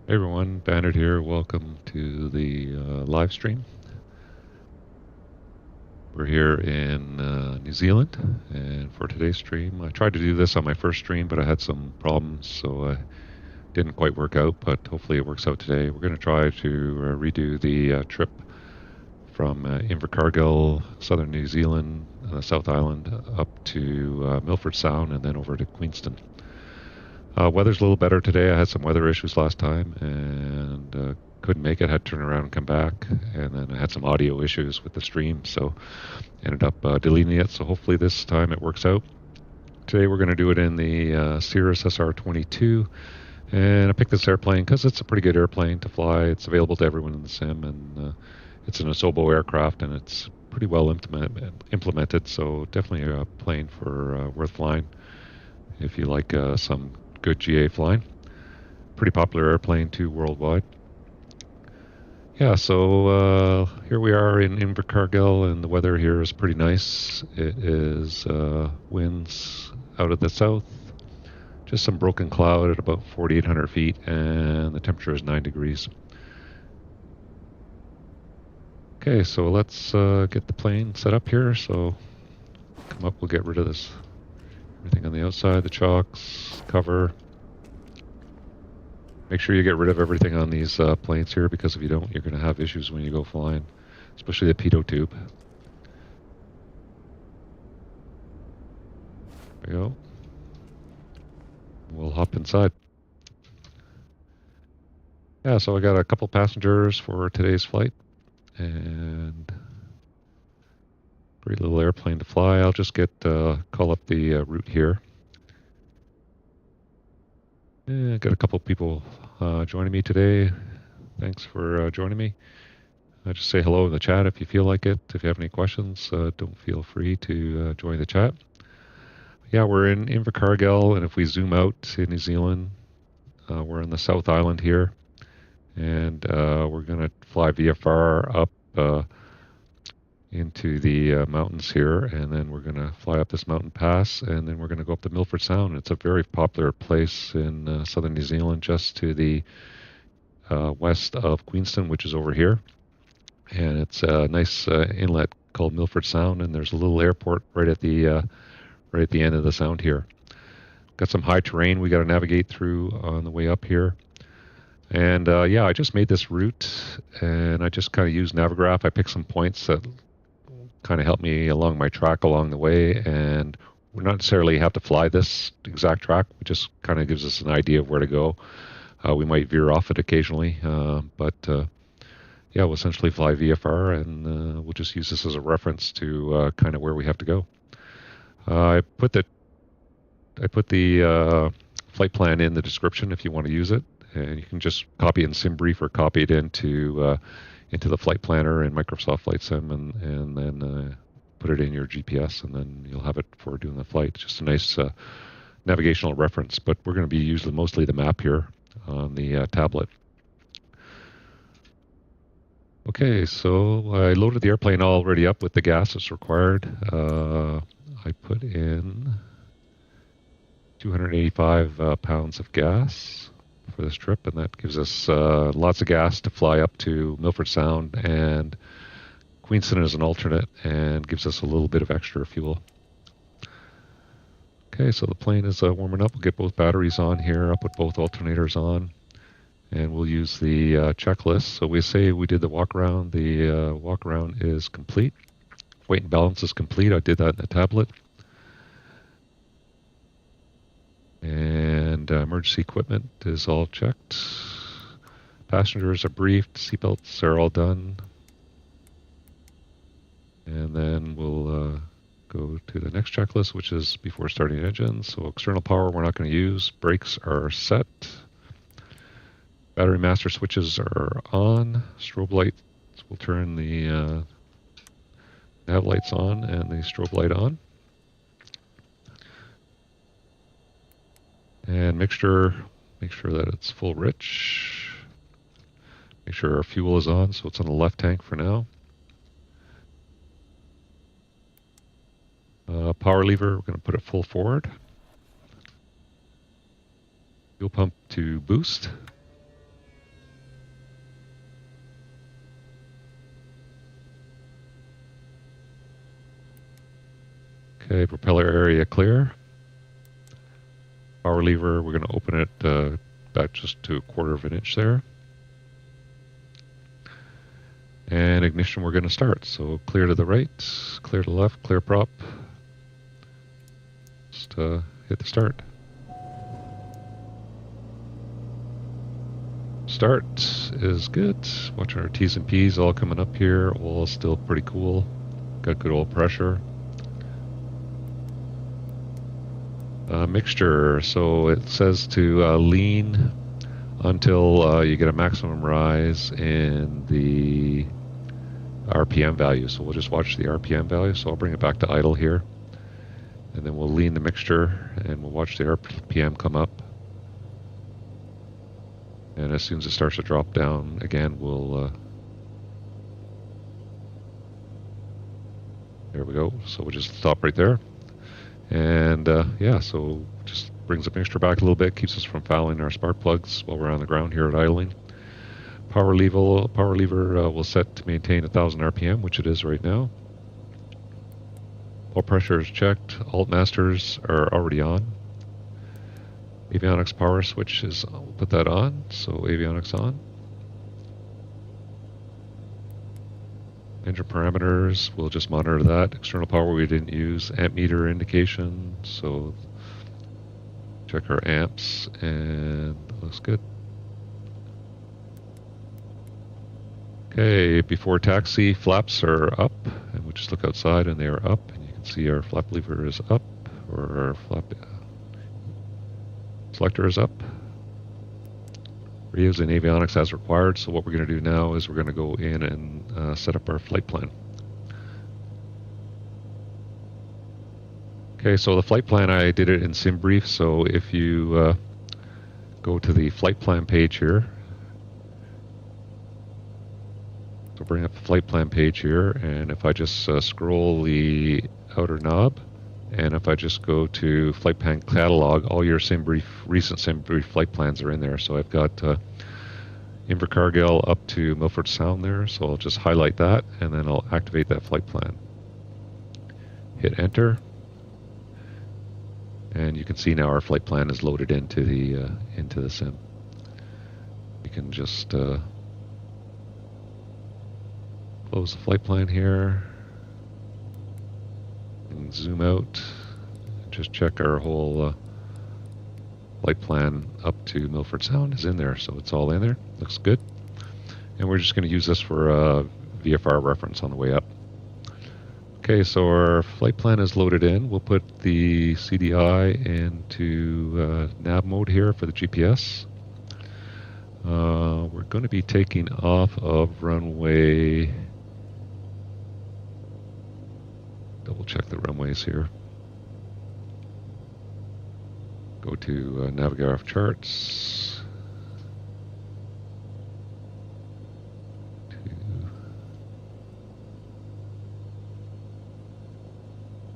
Hey everyone, Bandit here. Welcome to the live stream. We're here in New Zealand, and for today's stream, I tried to do this on my first stream, but I had some problems, so I didn't quite work out, but hopefully it works out today. We're going to try to redo the trip from Invercargill, southern New Zealand, South Island, up to Milford Sound, and then over to Queenston. Weather's a little better today. I had some weather issues last time and couldn't make it. Had to turn around and come back. And then I had some audio issues with the stream, so ended up deleting it. So hopefully this time it works out. Today we're going to do it in the Cirrus SR22. And I picked this airplane because it's a pretty good airplane to fly. It's available to everyone in the sim, and it's an Asobo aircraft, and it's pretty well implemented. So definitely a plane for worth flying if you like some good GA flying. Pretty popular airplane too worldwide. Yeah, so here we are in Invercargill, and the weather here is pretty nice. It is winds out of the south, just some broken cloud at about 4,800 feet, and the temperature is 9 degrees. Okay, so let's get the plane set up here. So come up, we'll get rid of this. Everything on the outside, the chocks, cover. Make sure you get rid of everything on these planes here, because if you don't, you're going to have issues when you go flying, especially the pitot tube. There we go. We'll hop inside. Yeah, so I got a couple passengers for today's flight, and great little airplane to fly. I'll just call up the route here. Yeah, got a couple people joining me today. Thanks for joining me. Just say hello in the chat if you feel like it. If you have any questions, don't feel free to join the chat. Yeah, we're in Invercargill, and if we zoom out in New Zealand, we're in the South Island here, and we're going to fly VFR up into the mountains here, and then we're going to fly up this mountain pass, and then we're going to go up to Milford Sound. It's a very popular place in southern New Zealand, just to the west of Queenston, which is over here. And it's a nice inlet called Milford Sound, and there's a little airport right at the end of the sound here. Got some high terrain we got to navigate through on the way up here. And yeah, I just made this route, and I just kind of used Navigraph. I picked some points that kind of help me along my track along the way, and we not necessarily have to fly this exact track. It just kind of gives us an idea of where to go. We might veer off it occasionally, but yeah, we'll essentially fly VFR, and we'll just use this as a reference to kind of where we have to go. I put the flight plan in the description if you want to use it, and you can just copy it in SimBrief or copy it into the flight planner in Microsoft Flight Sim, and then put it in your GPS, and then you'll have it for doing the flight. Just a nice navigational reference, but we're going to be using mostly the map here on the tablet. Okay, so I loaded the airplane already up with the gas that's required. I put in 285 pounds of gas for this trip, and that gives us lots of gas to fly up to Milford Sound, and Queenston is an alternate and gives us a little bit of extra fuel. Okay, so the plane is warming up. We'll get both batteries on here. I'll put both alternators on, and we'll use the checklist. So we say we did the walk around. The walk around is complete. Weight and balance is complete. I did that in the tablet. And emergency equipment is all checked. Passengers are briefed. Seatbelts are all done. And then we'll go to the next checklist, which is before starting engines. So external power we're not going to use. Brakes are set. Battery master switches are on. Strobe lights will turn the nav lights on and the strobe light on. And make sure that it's full rich. Make sure our fuel is on, so it's on the left tank for now. Power lever, we're going to put it full forward. Fuel pump to boost. Okay, propeller area clear. Power lever, we're going to open it back just to 1/4 of an inch there. And ignition we're going to start. So clear to the right, clear to the left, clear prop. Just hit the start. Start is good. Watching our T's and P's all coming up here. Oil is still pretty cool. Got good oil pressure. Mixture. So it says to lean until you get a maximum rise in the RPM value. So we'll just watch the RPM value. So I'll bring it back to idle here. And then we'll lean the mixture and we'll watch the RPM come up. And as soon as it starts to drop down again, we'll there we go. So we'll just stop right there. And yeah, so just brings the mixture back a little bit, keeps us from fouling our spark plugs while we're on the ground here at idling. Power lever will set to maintain 1,000 RPM, which it is right now. Oil pressure is checked. Alt masters are already on. Avionics power switch is, we'll put that on, so avionics on. Engine parameters, we'll just monitor that. External power we didn't use. Amp meter indication, so check our amps, and looks good. Okay, before taxi, flaps are up, and we'll just look outside and they are up, and you can see our flap lever is up, or our flap selector is up. We're using avionics as required, so what we're going to do now is we're going to go in and set up our flight plan. Okay, so the flight plan, I did it in SimBrief, so if you go to the flight plan page here, so bring up the flight plan page here, and if I just scroll the outer knob, and if I just go to flight plan catalog, all your recent SimBrief flight plans are in there. So I've got Invercargill up to Milford Sound there, so I'll just highlight that, and then I'll activate that flight plan. Hit enter, and you can see now our flight plan is loaded into the sim. You can just close the flight plan here. And zoom out and just check our whole flight plan up to Milford Sound is in there, so it's all in there. Looks good. And we're just going to use this for a VFR reference on the way up. Okay, so our flight plan is loaded in. We'll put the CDI into nav mode here for the GPS. We're going to be taking off of runway. Double check the runways here. Go to Navigraph charts.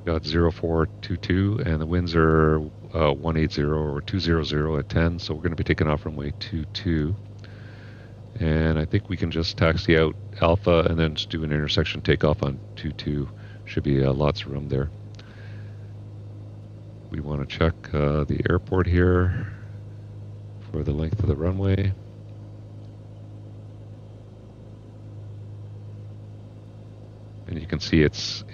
Got 0422 and the winds are 180 or 200 at 10, so we're going to be taking off runway 22. And I think we can just taxi out Alpha and then just do an intersection takeoff on 22. Should be lots of room there. We want to check the airport here for the length of the runway. And you can see it's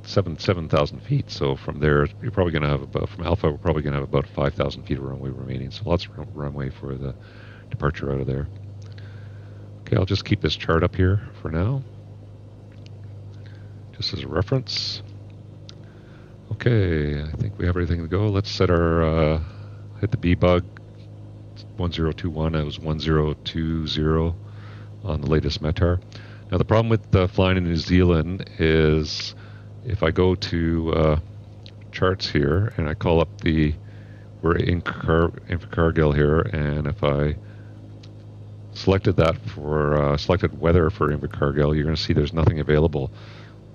7,000 feet. So from there, you're probably going to have about, from Alpha, we're probably going to have about 5,000 feet of runway remaining. So lots of runway for the departure out of there. Okay, I'll just keep this chart up here for now, just as a reference. Okay, I think we have everything to go. Let's set our, hit the B-bug, 1021, it was 1020 on the latest METAR. Now the problem with flying in New Zealand is if I go to charts here and I call up we're in Invercargill here, and if I selected that for, selected weather for Invercargill, you're going to see there's nothing available.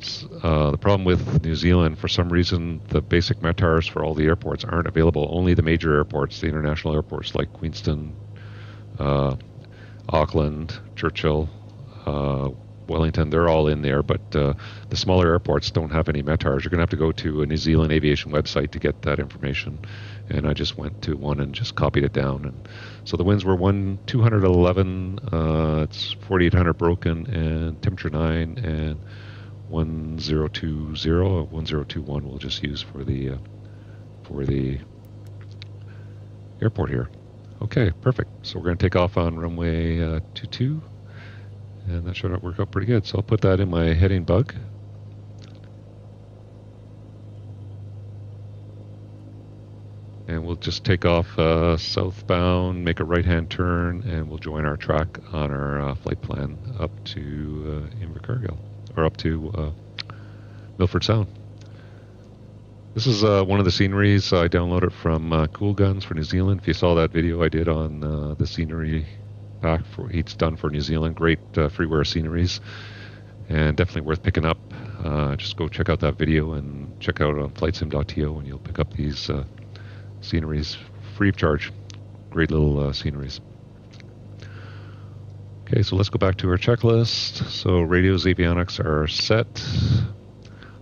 The problem with New Zealand, for some reason, the basic METARs for all the airports aren't available. Only the major airports, the international airports like Queenston, Auckland, Churchill, Wellington, they're all in there, but the smaller airports don't have any METARs. You're going to have to go to a New Zealand aviation website to get that information. And I just went to one and just copied it down. And so the winds were 211, it's 4,800 broken, and temperature 9, and 1020, 1021 we'll just use for the airport here. Okay, perfect. So we're going to take off on runway 22, and that should work out pretty good. So I'll put that in my heading bug. And we'll just take off southbound, make a right-hand turn, and we'll join our track on our flight plan up to Invercargill, or up to Milford Sound. This is one of the sceneries I downloaded from Cool Guns for New Zealand. If you saw that video I did on the scenery pack he's done for New Zealand, great freeware sceneries, and definitely worth picking up. Just go check out that video and check out on flightsim.to, and you'll pick up these sceneries free of charge. Great little sceneries. Okay, so let's go back to our checklist. So radios, avionics are set.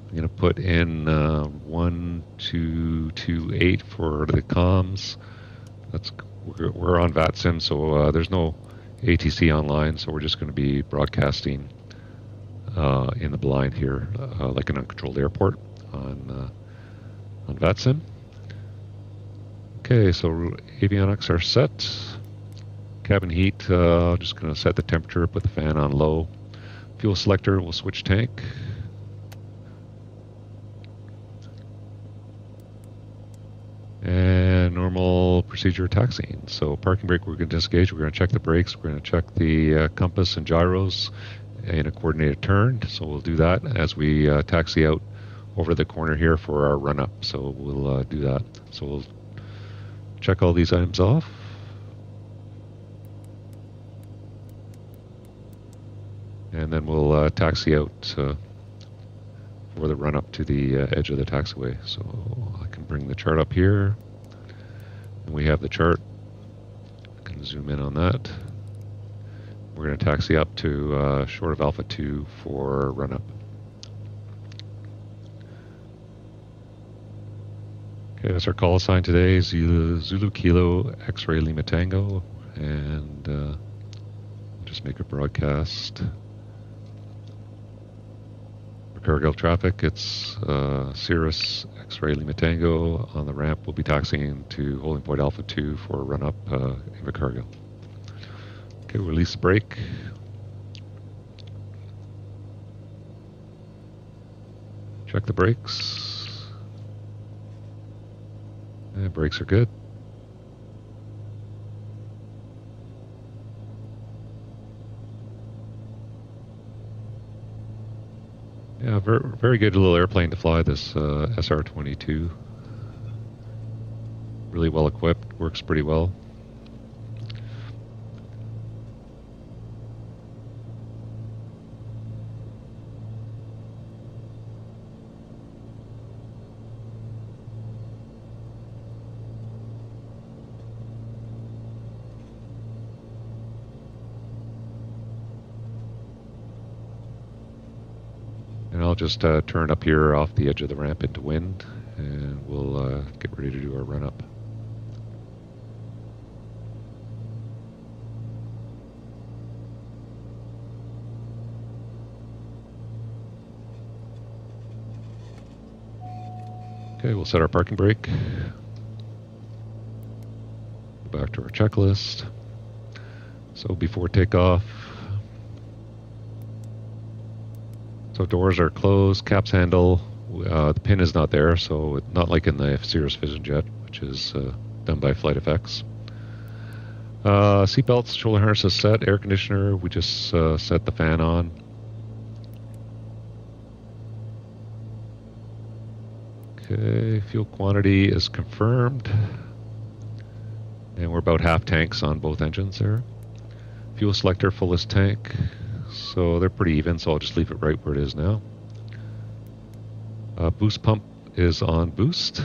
I'm going to put in 1228 for the comms. We're on Vatsim, so there's no ATC online, so we're just going to be broadcasting in the blind here, like an uncontrolled airport on Vatsim. Okay, so avionics are set. Cabin heat, just going to set the temperature, put the fan on low. Fuel selector, we'll switch tank. And normal procedure taxiing. So parking brake, we're going to disengage. We're going to check the brakes. We're going to check the compass and gyros in a coordinated turn. So we'll do that as we taxi out over the corner here for our run up. So we'll do that. So we'll check all these items off. And then we'll taxi out for the run up to the edge of the taxiway. So I can bring the chart up here. And we have the chart. I can zoom in on that. We're going to taxi up to short of Alpha 2 for run up. Okay, that's our call sign today, Zulu Kilo X-Ray Lima Tango, and just make a broadcast. For Cargill traffic, it's Cirrus X-Ray Lima Tango. On the ramp, we'll be taxiing to holding point Alpha 2 for run up in Cargill. Okay, release the brake. Check the brakes. And brakes are good. Yeah, very good little airplane to fly, this SR22. Really well equipped, works pretty well. And I'll just turn up here off the edge of the ramp into wind, and we'll get ready to do our run up. Okay, we'll set our parking brake. Go back to our checklist. So before takeoff, so doors are closed, caps handle, the pin is not there, so not like in the Cirrus Vision Jet, which is done by Flight Effects. Seat belts, shoulder harnesses set, air conditioner, we just set the fan on. Okay, fuel quantity is confirmed. And we're about half tanks on both engines there. Fuel selector, fullest tank. So they're pretty even, so I'll just leave it right where it is now. Boost pump is on boost.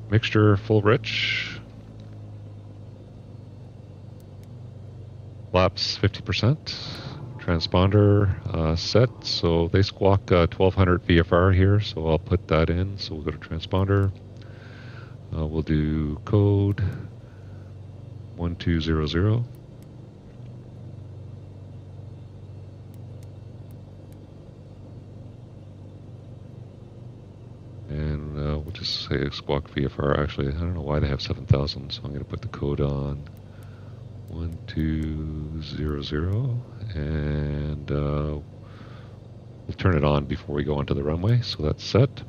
Mixture full rich. Flaps 50%. Transponder set, so they squawk 1200 VFR here, so I'll put that in. So we'll go to transponder. We'll do code 1200. And we'll just say squawk VFR. Actually, I don't know why they have 7000, so I'm going to put the code on 1200, and we'll turn it on before we go onto the runway. So that's set.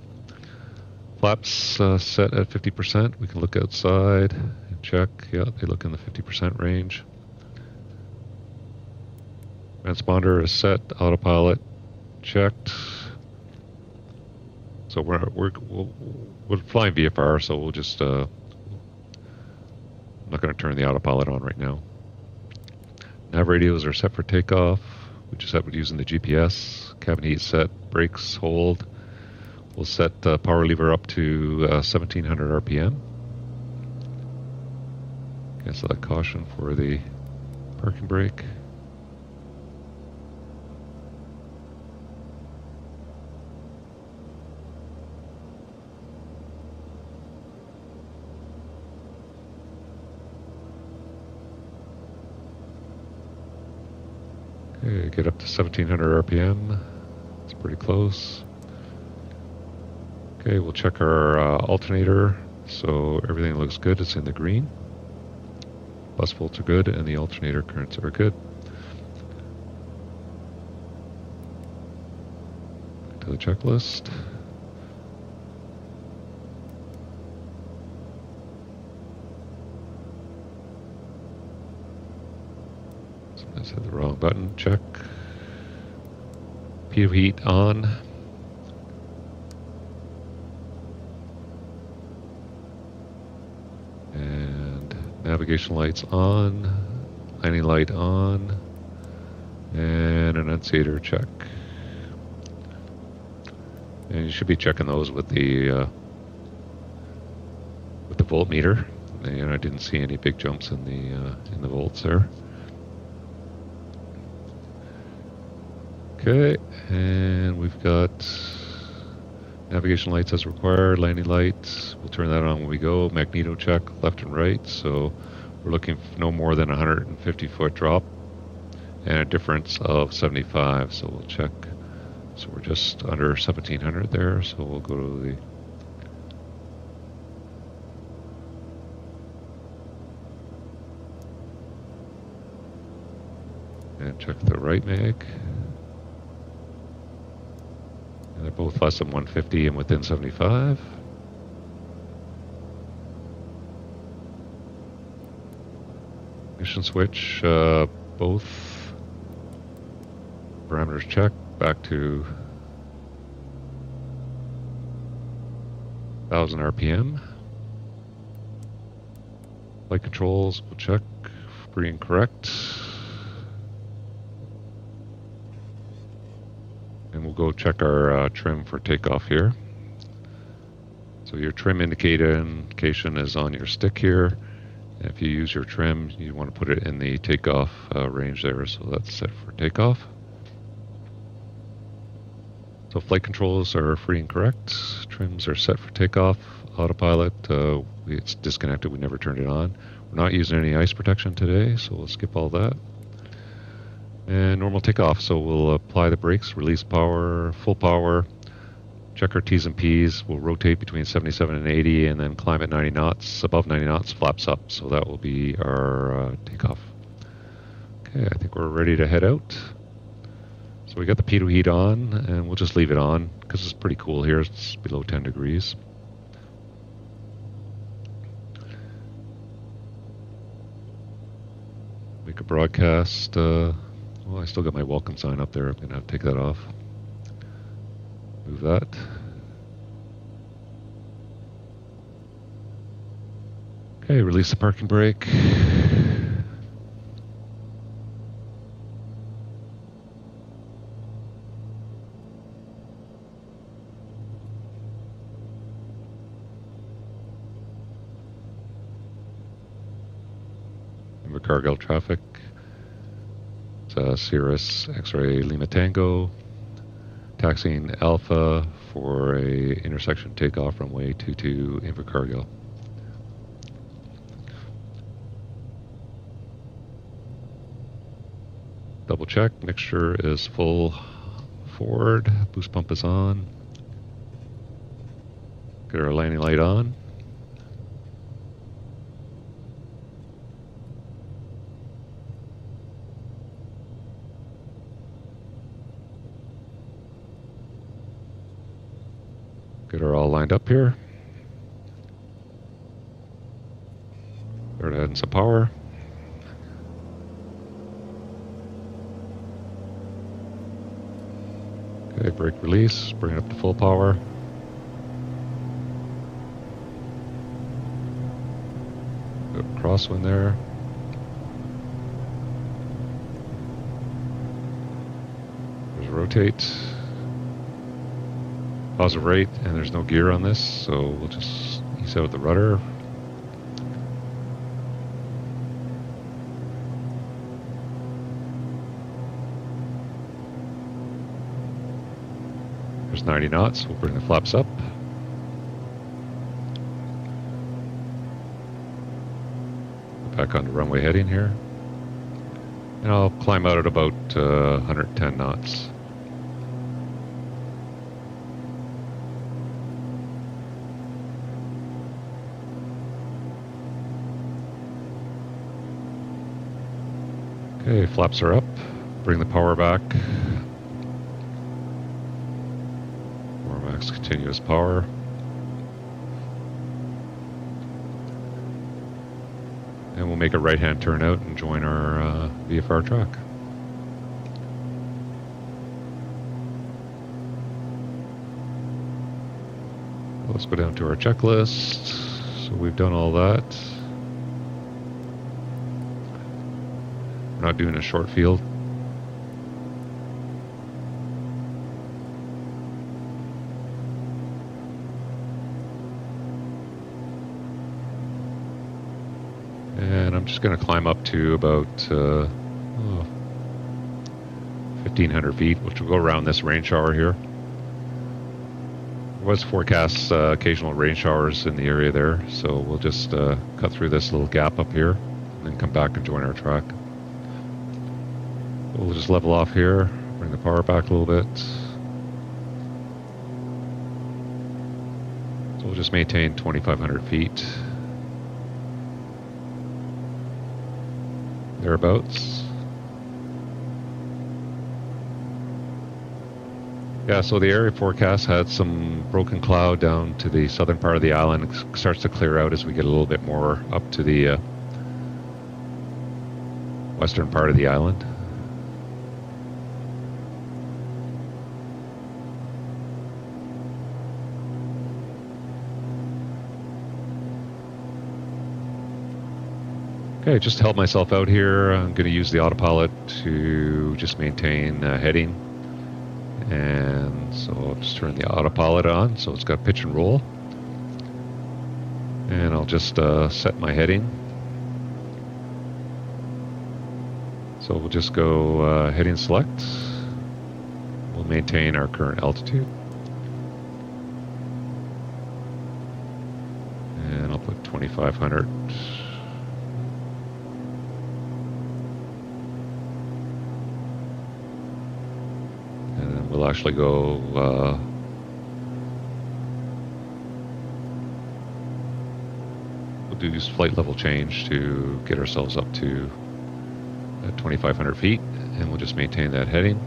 Flaps set at 50%. We can look outside and check. Yeah, they look in the 50% range. Transponder is set. Autopilot checked. So we're flying VFR, so we'll just I'm not going to turn the autopilot on right now. Nav radios are set for takeoff. We just have it using the GPS. Cabin heat set. Brakes hold. We'll set the power lever up to 1700 RPM. Cancel that caution for the parking brake. Okay, get up to 1700 RPM. It's pretty close. Okay, we'll check our alternator. So everything looks good. It's in the green. Bus volts are good, and the alternator currents are good. Back to the checklist. Sometimes hit the wrong button. Check. Pitot heat on. Navigation lights on, landing light on, and annunciator check. And you should be checking those with the voltmeter. And I didn't see any big jumps in the volts there. Okay, and we've got navigation lights as required, landing lights. We'll turn that on when we go. Magneto check, left and right. So we're looking for no more than 150 foot drop and a difference of 75. So we'll check. So we're just under 1700 there. So we'll go to the and check the right mag. And they're both less than 150 and within 75. Ignition switch, both parameters check, back to 1000 RPM. Flight controls, we'll check, free and correct. And we'll go check our trim for takeoff here. So your trim indication is on your stick here. And if you use your trim, you want to put it in the takeoff range there. So that's set for takeoff. So flight controls are free and correct. Trims are set for takeoff. Autopilot, it's disconnected. We never turned it on. We're not using any ice protection today, so we'll skip all that. And normal takeoff, so we'll apply the brakes, release power, full power, check our T's and P's, we'll rotate between 77 and 80, and then climb at 90 knots, above 90 knots, flaps up, so that will be our takeoff. Okay, I think we're ready to head out. So we got the pitot heat on, and we'll just leave it on, because it's pretty cool here, it's below 10 degrees. Make a broadcast. Well, I still got my welcome sign up there. I'm going to have to take that off. Move that. Okay, release the parking brake. Remember cargo traffic. Cirrus X-ray Lima Tango, taxiing Alpha for a intersection takeoff runway 22 Invercargill. Double check, mixture is full forward, boost pump is on. Get our landing light on. Get her all lined up here. Start adding some power. Okay, brake release, bring it up to full power. Go crosswind there. There's a rotate. Positive rate, and there's no gear on this, so we'll just ease out the rudder. There's 90 knots, we'll bring the flaps up. Back on the runway heading here. And I'll climb out at about 110 knots. Okay, flaps are up. Bring the power back. More max continuous power. And we'll make a right-hand turn out and join our VFR track. Let's go down to our checklist. So we've done all that. We're not doing a short field. And I'm just going to climb up to about 1,500 feet, which will go around this rain shower here. There was forecast occasional rain showers in the area there, so we'll just cut through this little gap up here and then come back and join our track. We'll just level off here, bring the power back a little bit. So we'll just maintain 2,500 feet. Thereabouts. Yeah, so the area forecast had some broken cloud down to the southern part of the island. It starts to clear out as we get a little bit more up to the western part of the island. Okay, just held myself out here. I'm going to use the autopilot to just maintain heading. And so I'll just turn the autopilot on, so it's got pitch and roll. And I'll just set my heading. So we'll just go heading select. We'll maintain our current altitude. And I'll put 2,500. We'll actually go we'll do this flight level change to get ourselves up to 2,500 feet, and we'll just maintain that heading.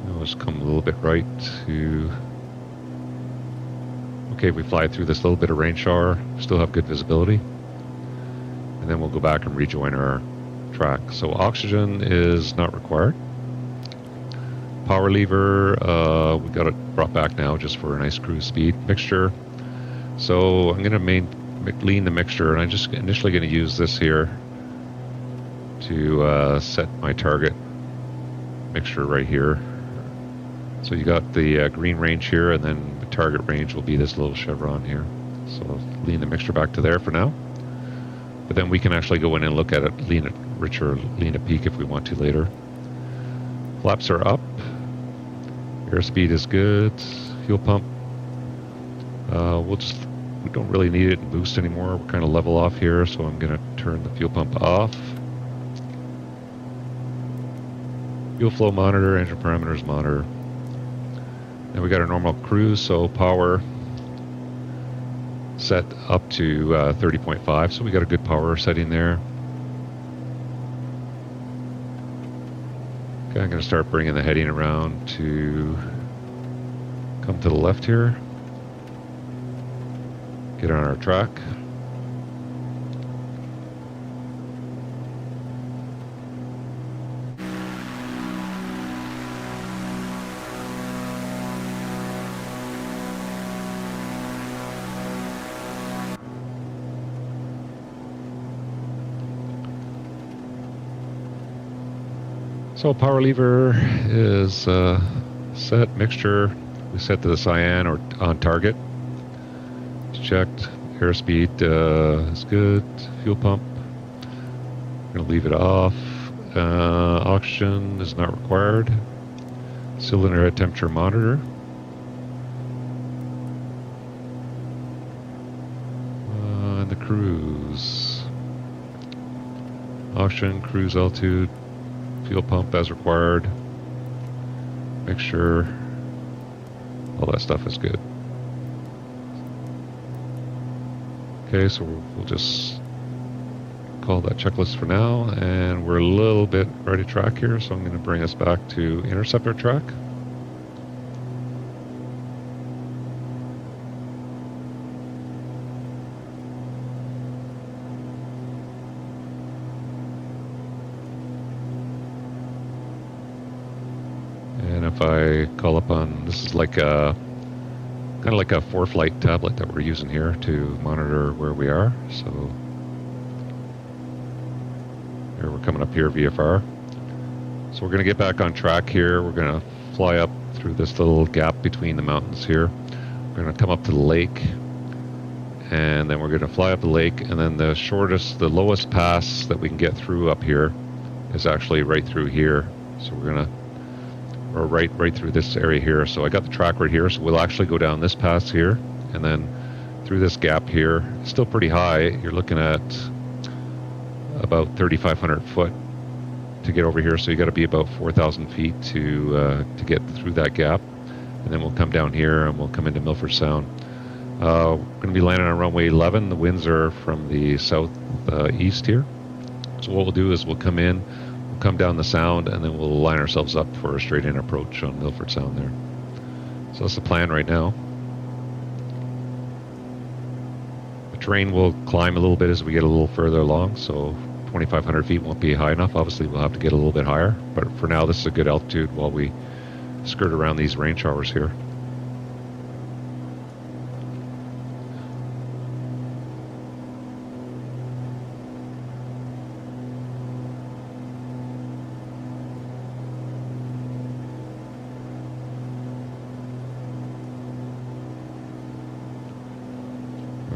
And we'll just come a little bit right to... Okay, we fly through this little bit of rain shower, still have good visibility, and then we'll go back and rejoin our track. So oxygen is not required. Power lever, we got it brought back now just for a nice cruise speed. Mixture, so I'm going to lean the mixture, and I'm just initially going to use this here to set my target mixture right here. So you got the green range here, and then the target range will be this little chevron here. So I'll lean the mixture back to there for now. But then we can actually go in and look at it, lean it richer, lean at peak if we want to later. Flaps are up. Airspeed is good. Fuel pump. We don't really need it in boost anymore. We're kind of level off here, so I'm going to turn the fuel pump off. Fuel flow monitor, engine parameters monitor. Then we got our normal cruise, so power set up to 30.5, so we got a good power setting there. Okay, I'm going to start bringing the heading around to come to the left here. Get on our track. So power lever is set, mixture, we set to the cyan or on target. It's checked, airspeed is good, fuel pump, I'm going to leave it off. Oxygen is not required. Cylinder head temperature monitor. And the cruise. Oxygen, cruise altitude. Fuel pump as required. Make sure all that stuff is good. Okay, so we'll just call that checklist for now, and we're a little bit ready to track here, so I'm going to bring us back to interceptor track. If I call up on, this is like a kind of like a 4-flight tablet that we're using here to monitor where we are. So here we're coming up here, VFR. So we're going to get back on track here. We're going to fly up through this little gap between the mountains here. We're going to come up to the lake, and then we're going to fly up the lake, and then the shortest, the lowest pass that we can get through up here is actually right through here. So we're going to or right through this area here. So I got the track right here, so we'll actually go down this pass here and then through this gap here. It's still pretty high. You're looking at about 3,500 foot to get over here, so you got to be about 4,000 feet to get through that gap, and then we'll come down here and we'll come into Milford Sound. We're going to be landing on runway 11. The winds are from the southeast here. So what we'll do is we'll come in, we'll come down the sound, and then we'll line ourselves up for a straight-in approach on Milford Sound there. So that's the plan right now. The terrain will climb a little bit as we get a little further along, so 2,500 feet won't be high enough. Obviously, we'll have to get a little bit higher, but for now, this is a good altitude while we skirt around these rain showers here.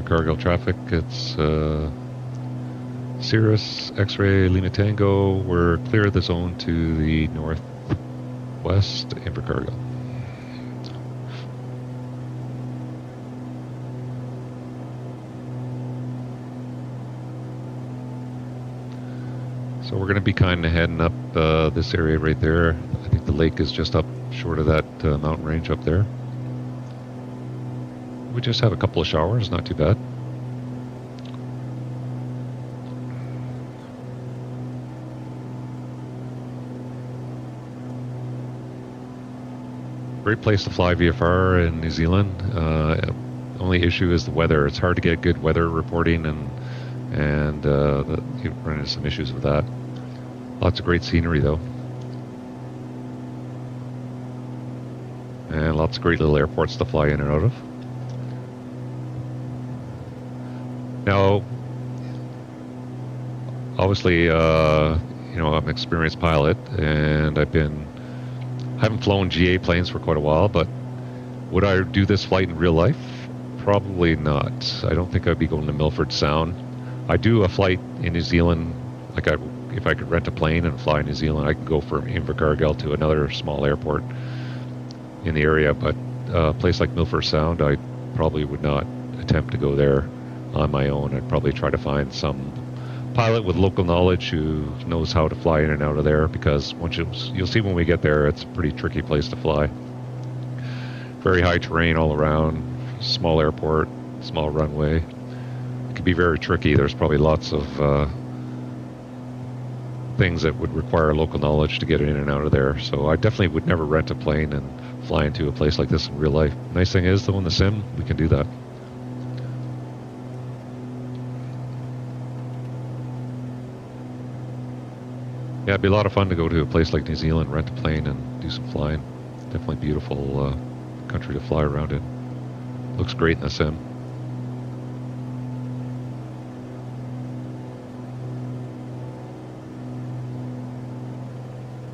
Cargill traffic, it's Cirrus X-ray Lima Tango. We're clear of the zone to the northwest, Invercargill. So we're going to be kind of heading up this area right there. I think the lake is just up short of that mountain range up there. We just have a couple of showers, not too bad. Great place to fly VFR in New Zealand. Only issue is the weather. It's hard to get good weather reporting, and you run into some issues with that. Lots of great scenery though, and lots of great little airports to fly in and out of. Now, obviously, you know, I'm an experienced pilot, and I haven't flown GA planes for quite a while, but would I do this flight in real life? Probably not. I don't think I'd be going to Milford Sound. I do a flight in New Zealand, like if I could rent a plane and fly in New Zealand, I could go from Invercargill to another small airport in the area, but a place like Milford Sound, I probably would not attempt to go there on my own. I'd probably try to find some pilot with local knowledge who knows how to fly in and out of there, because once you'll see when we get there, it's a pretty tricky place to fly. Very high terrain all around, small airport, small runway. It could be very tricky. There's probably lots of things that would require local knowledge to get in and out of there. So I definitely would never rent a plane and fly into a place like this in real life. Nice thing is, though, in the sim, we can do that. Yeah, it'd be a lot of fun to go to a place like New Zealand, rent a plane, and do some flying. Definitely beautiful country to fly around in. Looks great in the sim.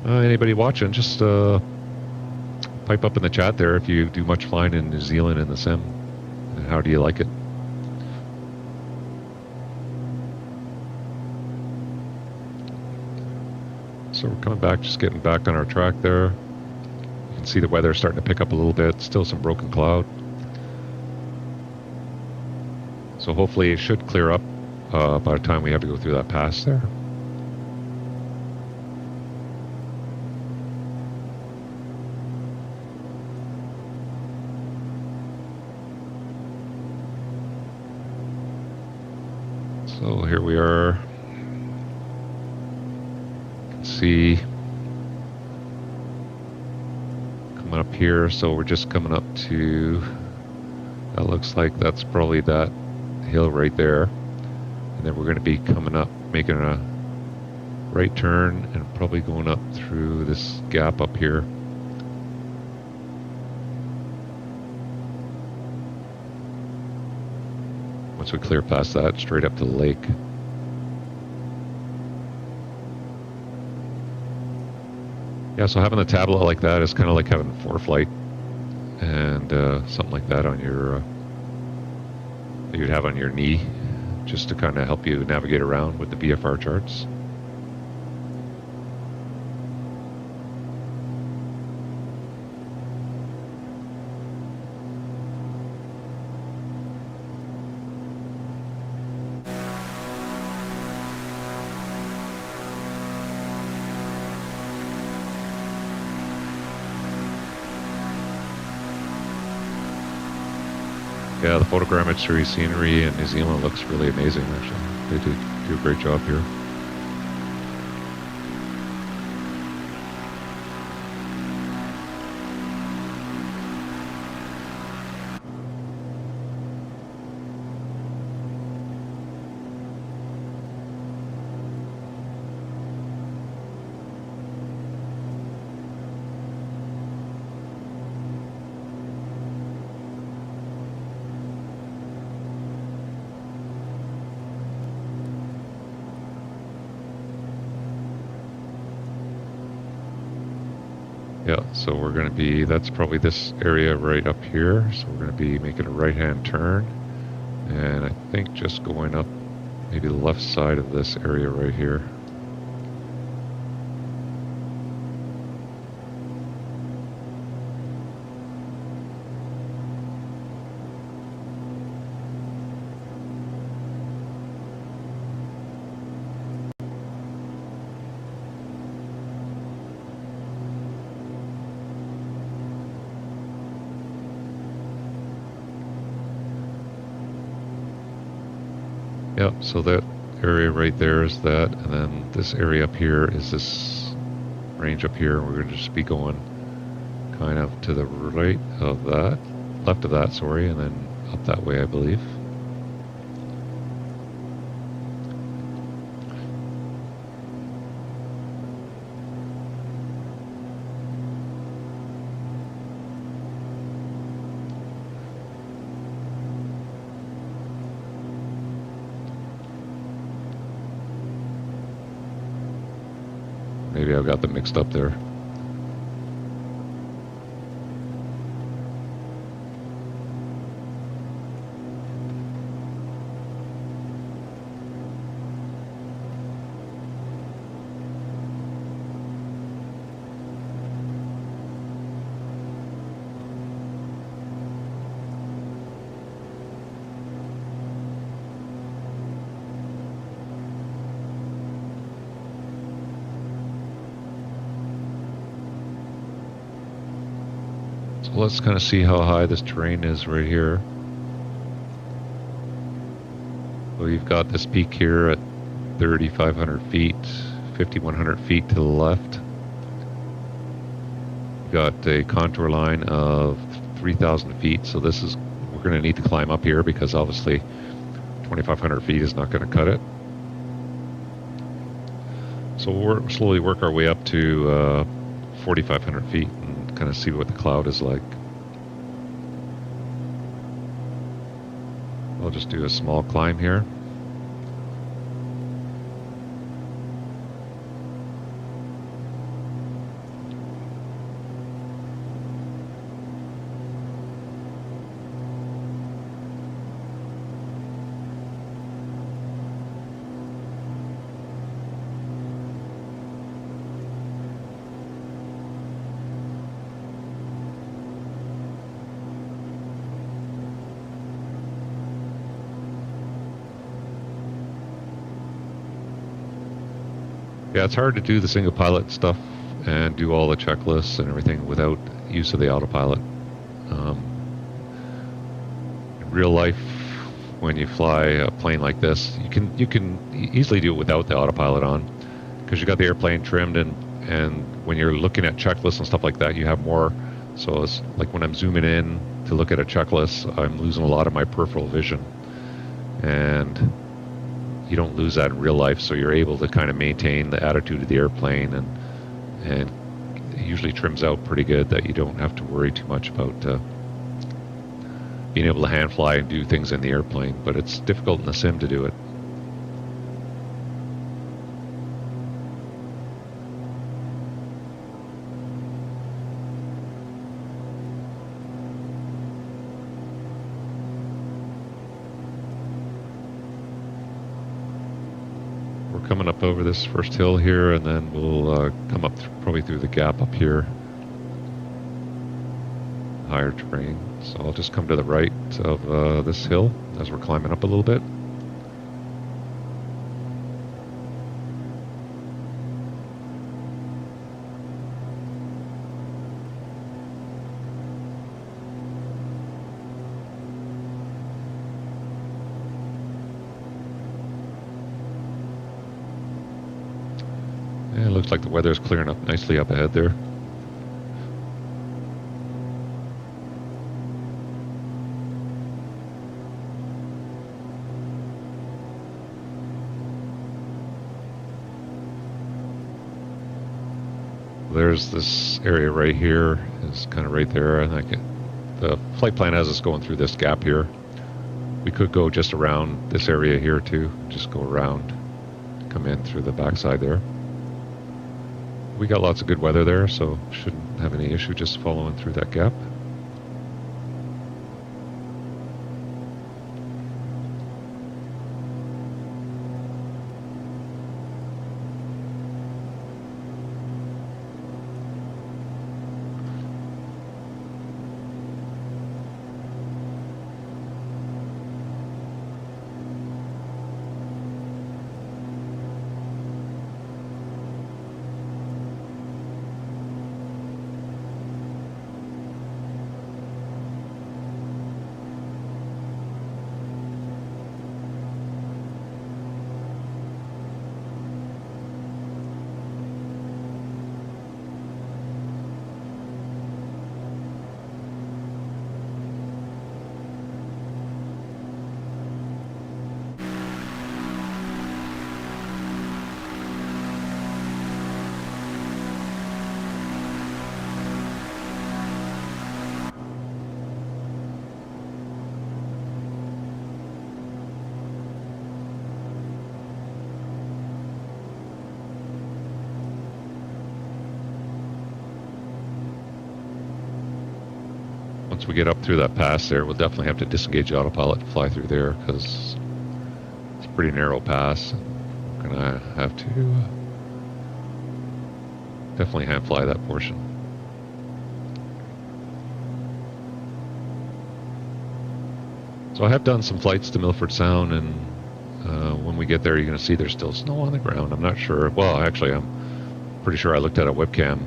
Anybody watching, just pipe up in the chat there if you do much flying in New Zealand in the sim. And how do you like it? So we're coming back, just getting back on our track there. You can see the weather starting to pick up a little bit. Still some broken cloud. So hopefully it should clear up by the time we have to go through that pass there. So here we are. See coming up here, so we're just coming up to, that looks like that's probably that hill right there, and then we're going to be coming up, making a right turn and probably going up through this gap up here. Once we clear past that, straight up to the lake. Yeah, so having a tablet like that is kind of like having ForeFlight and something like that on your that you'd have on your knee, just to kind of help you navigate around with the VFR charts. Yeah, the photogrammetry scenery in New Zealand looks really amazing, actually. They do a great job here. Yeah, so we're going to be, that's probably this area right up here. So we're going to be making a right-hand turn. And I think just going up maybe the left side of this area right here. Yep, so that area right there is that, and then this area up here is this range up here. We're going to just be going kind of to the right of that, left of that, sorry, and then up that way, I believe. Maybe I've got them mixed up there. So let's kind of see how high this terrain is right here. So you've got this peak here at 3,500 feet, 5,100 feet to the left. You've got a contour line of 3,000 feet, so this is, we're going to need to climb up here because obviously 2,500 feet is not going to cut it. So we'll slowly work our way up to 4,500 feet and kind of see what the cloud is like. I'll just do a small climb here. Yeah, it's hard to do the single pilot stuff and do all the checklists and everything without use of the autopilot. In real life, when you fly a plane like this, you can easily do it without the autopilot on, because you got the airplane trimmed, and when you're looking at checklists and stuff like that, you have more. So it's like when I'm zooming in to look at a checklist, I'm losing a lot of my peripheral vision, and you don't lose that in real life, so you're able to kind of maintain the attitude of the airplane, and it usually trims out pretty good that you don't have to worry too much about being able to hand fly and do things in the airplane, but it's difficult in the sim to do it. Coming up over this first hill here, and then we'll come up probably through the gap up here, higher terrain. So I'll just come to the right of this hill as we're climbing up a little bit. Looks like the weather's clearing up nicely up ahead there. There's this area right here, is kind of right there. I think the flight plan has us going through this gap here. We could go just around this area here too, just go around, come in through the backside there. We got lots of good weather there, so shouldn't have any issue just following through that gap. Once we get up through that pass there, we'll definitely have to disengage the autopilot and fly through there, because it's a pretty narrow pass. We're gonna have to definitely hand fly that portion. So I have done some flights to Milford Sound, and when we get there, you're gonna see there's still snow on the ground. I'm not sure. Well, actually, I'm pretty sure I looked at a webcam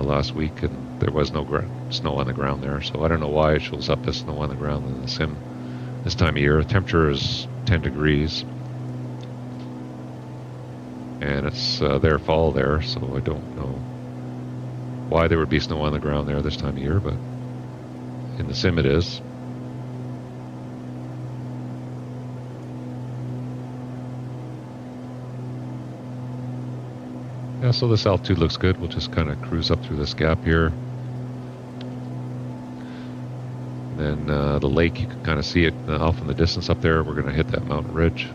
last week, and there was no snow on the ground there. So I don't know why it shows up as snow on the ground in the sim this time of year. The temperature is 10 degrees. And it's their fall there, so I don't know why there would be snow on the ground there this time of year, but in the sim it is. Yeah, so this altitude looks good. We'll just kind of cruise up through this gap here. And then the lake, you can kind of see it off in the distance up there. We're going to hit that mountain ridge.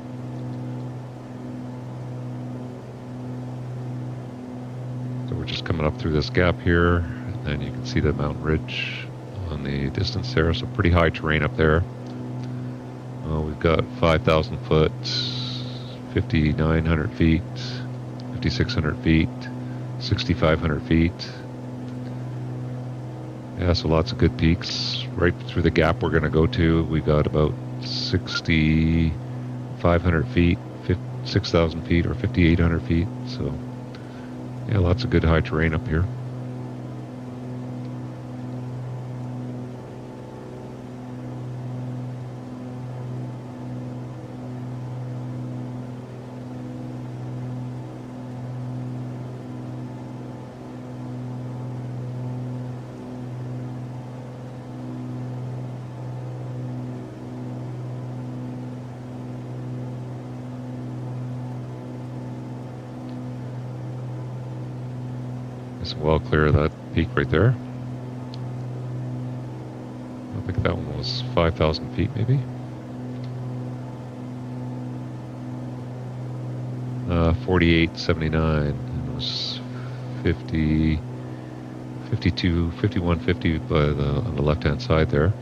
So we're just coming up through this gap here, and then you can see the mountain ridge on the distance there. So pretty high terrain up there. We've got 5,000 foot, 5,900 feet, 5,600 feet, 6,500 feet. Yeah, so lots of good peaks. Right through the gap we're going to go to, we've got about 6,500 feet, 6,000 feet, or 5,800 feet. So, yeah, lots of good high terrain up here. It's well clear of that peak right there. I think that one was 5,000 feet maybe. 4879, and it was 50, 52, 5150 on the left-hand side there.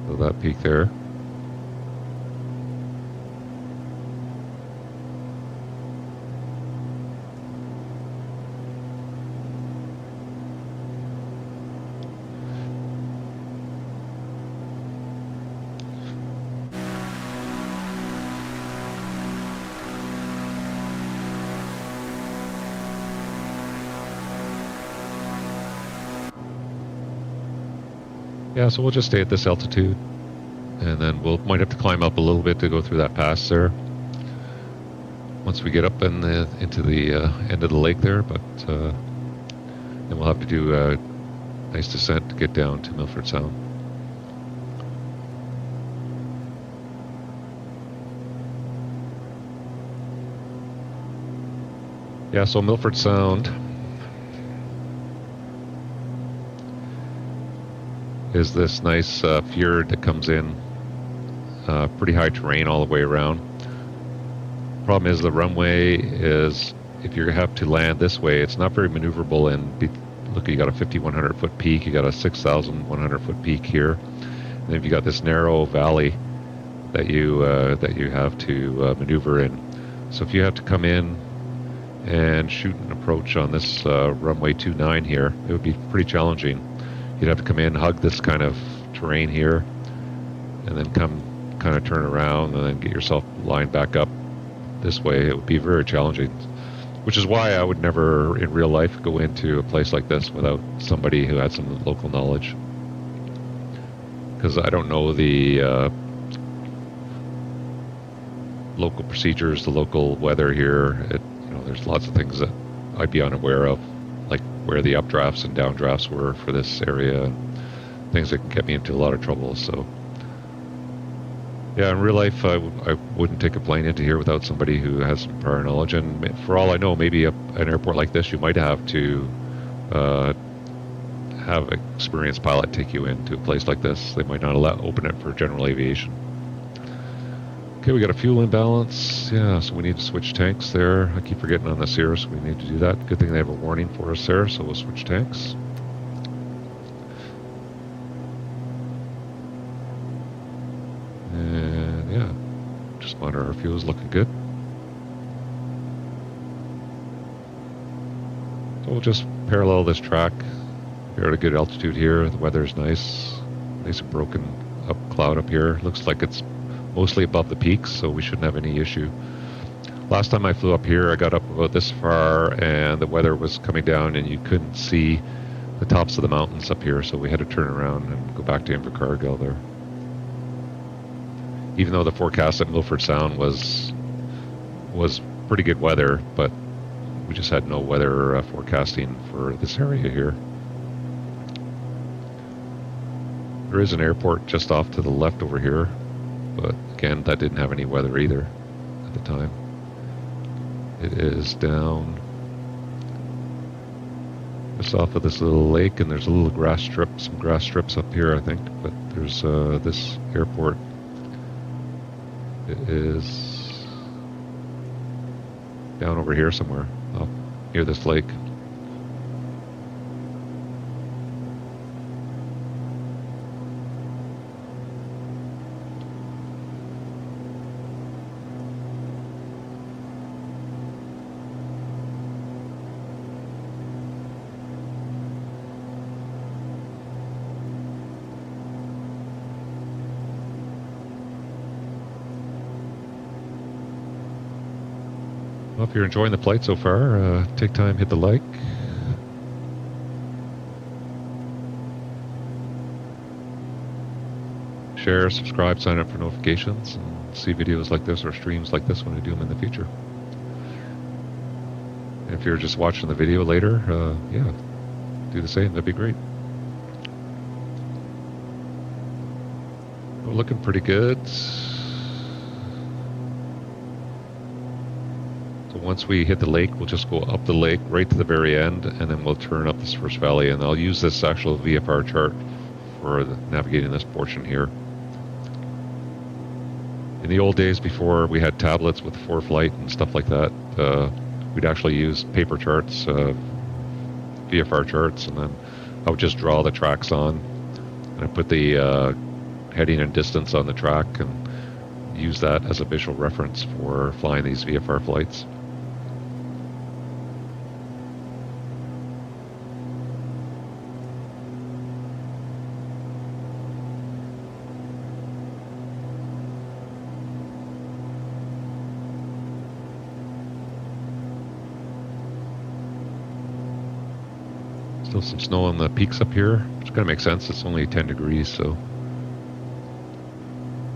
So that peak there. Yeah, so we'll just stay at this altitude, and then might have to climb up a little bit to go through that pass there once we get up into the end of the lake there, but then we'll have to do a nice descent to get down to Milford Sound. Yeah, so Milford Sound is this nice fjord that comes in, pretty high terrain all the way around. Problem is the runway is, if you have to land this way, it's not very maneuverable, and look, you got a 5,100 foot peak, you got a 6,100 foot peak here, and then you got this narrow valley that you have to maneuver in. So if you have to come in and shoot an approach on this runway 29 here, it would be pretty challenging. You'd have to come in, hug this kind of terrain here, and then come kind of turn around and then get yourself lined back up this way. It would be very challenging, which is why I would never in real life go into a place like this without somebody who had some local knowledge, because I don't know the local procedures, the local weather here. There's lots of things that I'd be unaware of, like where the updrafts and downdrafts were for this area, and things that can get me into a lot of trouble. So yeah, in real life I wouldn't take a plane into here without somebody who has some prior knowledge, and for all I know, maybe an airport like this you might have to have an experienced pilot take you into a place like this. They might not open it for general aviation. Okay, we got a fuel imbalance. Yeah, so we need to switch tanks there. I keep forgetting on the Cirrus we need to do that. Good thing they have a warning for us there, so we'll switch tanks. And yeah, just monitor our fuel is looking good. So we'll just parallel this track. We're at a good altitude here. The weather's nice. Nice and broken up cloud up here. Looks like it's mostly above the peaks, so we shouldn't have any issue. Last time I flew up here, I got up about this far, and the weather was coming down, and you couldn't see the tops of the mountains up here, so we had to turn around and go back to Invercargill there. Even though the forecast at Milford Sound was pretty good weather, but we just had no weather forecasting for this area here. There is an airport just off to the left over here, but again, that didn't have any weather either at the time. It is down just off of this little lake, and there's a little grass strip, some grass strips up here, I think, but there's this airport. It is down over here somewhere, up near this lake. Well, if you're enjoying the flight so far, take time, hit the like. Share, subscribe, sign up for notifications, and see videos like this or streams like this when I do them in the future. And if you're just watching the video later, yeah, do the same, that'd be great. We're looking pretty good. So once we hit the lake, we'll just go up the lake right to the very end, and then we'll turn up this first valley, and I'll use this actual VFR chart for navigating this portion here. In the old days, before we had tablets with ForeFlight and stuff like that, we'd actually use paper charts, VFR charts, and then I would just draw the tracks on, and I put the heading and distance on the track and use that as a visual reference for flying these VFR flights. Still some snow on the peaks up here, which kind of makes sense. It's only 10 degrees, so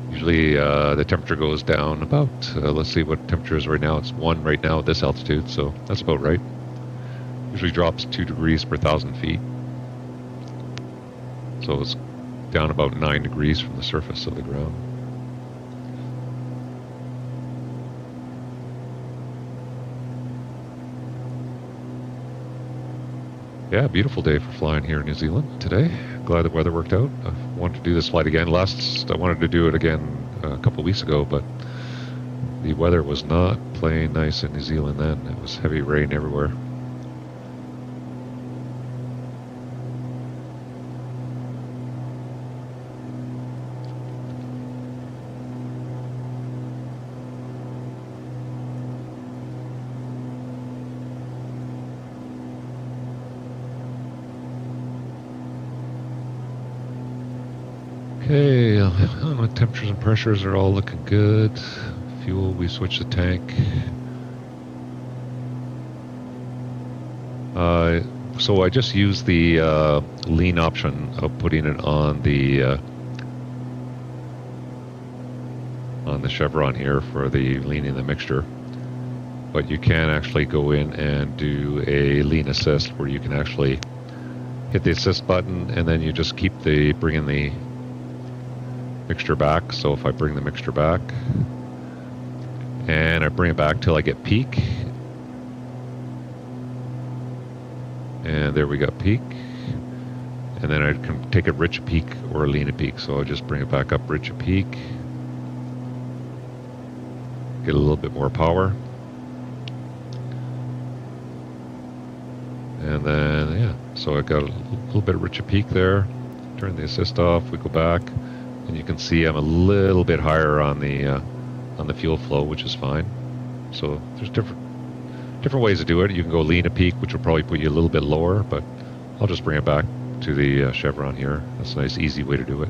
usually the temperature goes down about, let's see what temperature is right now. It's 1 right now at this altitude, so that's about right. Usually drops 2 degrees per 1,000 feet. So it's down about 9 degrees from the surface of the ground. Yeah, beautiful day for flying here in New Zealand today. Glad the weather worked out. I wanted to do this flight again. I wanted to do it again a couple of weeks ago, but the weather was not playing nice in New Zealand then. It was heavy rain everywhere. Okay, temperatures and pressures are all looking good. Fuel, we switched the tank. So I just used the lean option of putting it on the chevron here for the leaning the mixture. But you can actually go in and do a lean assist where you can actually hit the assist button and then you just keep bringing the mixture back. So if I bring the mixture back and I bring it back till I get peak, and there we got peak, and then I can take a rich peak or a lean a peak. So I'll just bring it back up rich a peak, get a little bit more power, and then yeah, so I got a little bit of rich a peak there. Turn the assist off, we go back, and you can see I'm a little bit higher on the fuel flow, which is fine. So there's different ways to do it. You can go lean a peak, which will probably put you a little bit lower, but I'll just bring it back to the chevron here. That's a nice, easy way to do it.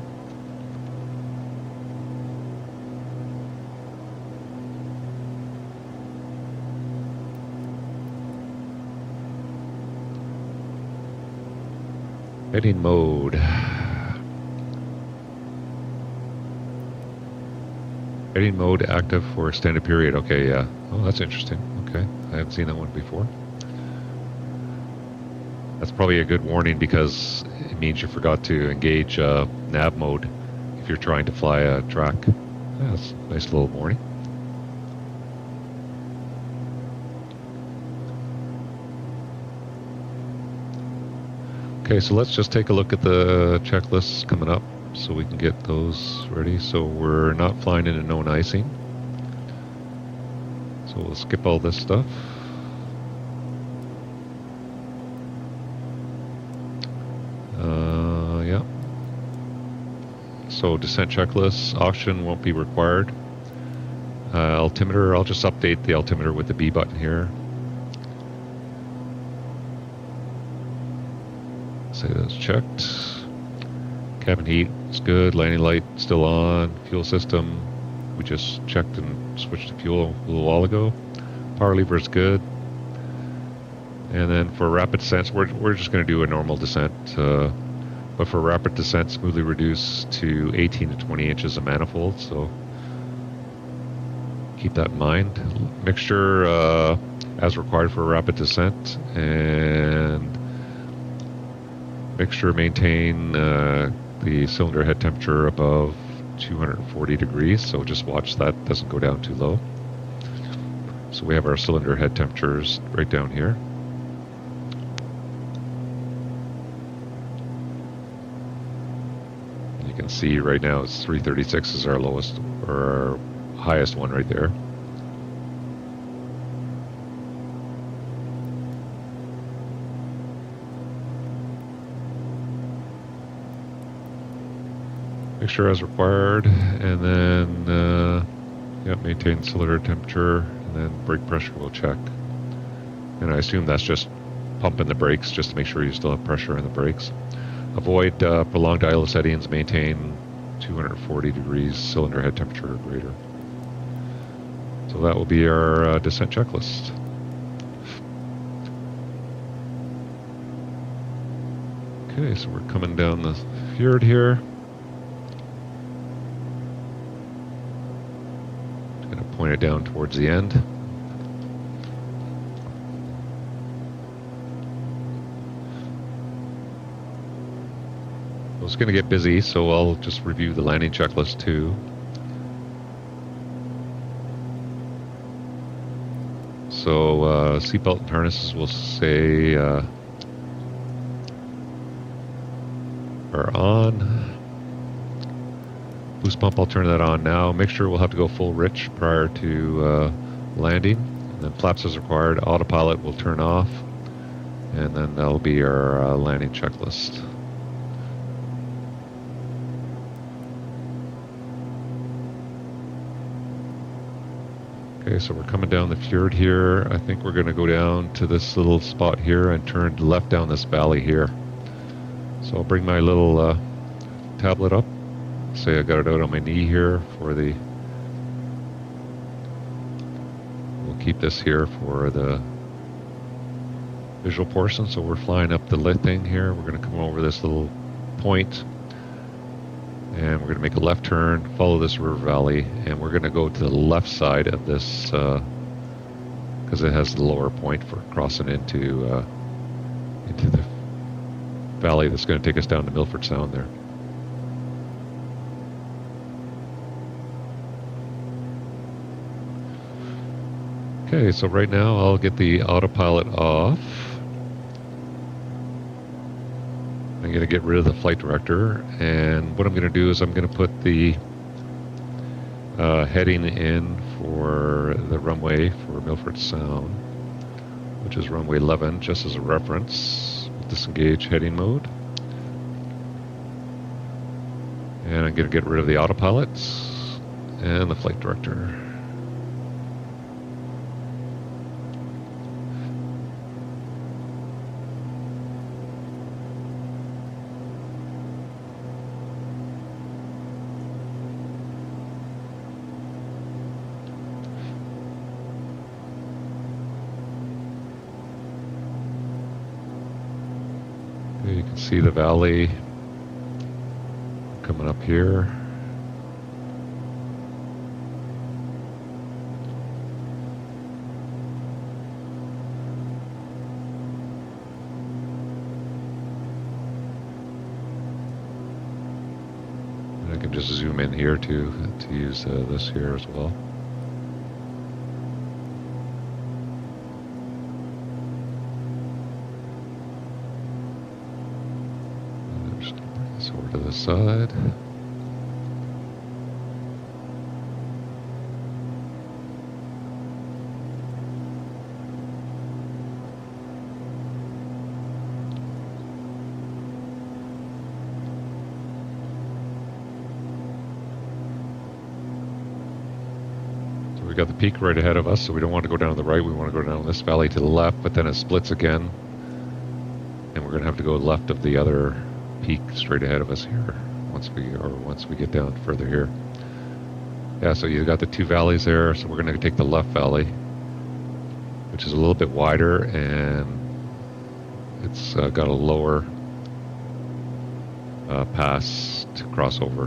Heading mode. Heading mode active for extended period. Okay, yeah. Oh, that's interesting. Okay, I haven't seen that one before. That's probably a good warning because it means you forgot to engage nav mode if you're trying to fly a track. Yeah, that's a nice little warning. Okay, so let's just take a look at the checklists coming up so we can get those ready. So we're not flying into known icing. So we'll skip all this stuff. Yeah. So descent checklists, oxygen won't be required. Altimeter, I'll just update the altimeter with the B button here. Say that's checked. Cabin heat is good. Landing light still on. Fuel system, we just checked and switched to fuel a little while ago. Power lever is good. And then for rapid descents, we're just going to do a normal descent. But for rapid descent, smoothly reduced to 18 to 20 inches of manifold. So keep that in mind. Mixture as required for rapid descent, and mixture maintain the cylinder head temperature above 240 degrees, so just watch that doesn't go down too low. So we have our cylinder head temperatures right down here. You can see right now it's 336 is our lowest, or our highest one right there. Mixture as required, and then maintain cylinder temperature, and then brake pressure we'll check. And I assume that's just pumping the brakes just to make sure you still have pressure in the brakes. Avoid prolonged idle settings, maintain 240 degrees cylinder head temperature or greater. So that will be our descent checklist. Okay, so we're coming down the fjord here. Point it down towards the end. It's going to get busy, so I'll just review the landing checklist too. So seatbelt and harnesses will say are on. Boost pump, I'll turn that on now. Mixture will have to go full rich prior to landing. And then flaps as required. Autopilot will turn off. And then that'll be our landing checklist. Okay, so we're coming down the fjord here. I think we're going to go down to this little spot here and turn left down this valley here. So I'll bring my little tablet up. Say I got it out on my knee here for the, we'll keep this here for the visual portion. So we're flying up the lit thing here. We're going to come over this little point, and we're going to make a left turn, follow this river valley, and we're going to go to the left side of this because it has the lower point for crossing into the valley that's going to take us down to Milford Sound there. Okay, so right now I'll get the autopilot off. I'm going to get rid of the flight director, and what I'm going to do is I'm going to put the heading in for the runway for Milford Sound, which is runway 11, just as a reference. Disengage heading mode. And I'm going to get rid of the autopilot and the flight director. you can see the valley coming up here. And I can just zoom in here to use this here as well. Over to the side. So we got the peak right ahead of us, so we don't want to go down to the right, we want to go down this valley to the left, but then it splits again, and we're going to have to go left of the other peak straight ahead of us here once we get down further here. Yeah, so you got the two valleys there, so we're going to take the left valley, which is a little bit wider, and it's got a lower pass to cross over.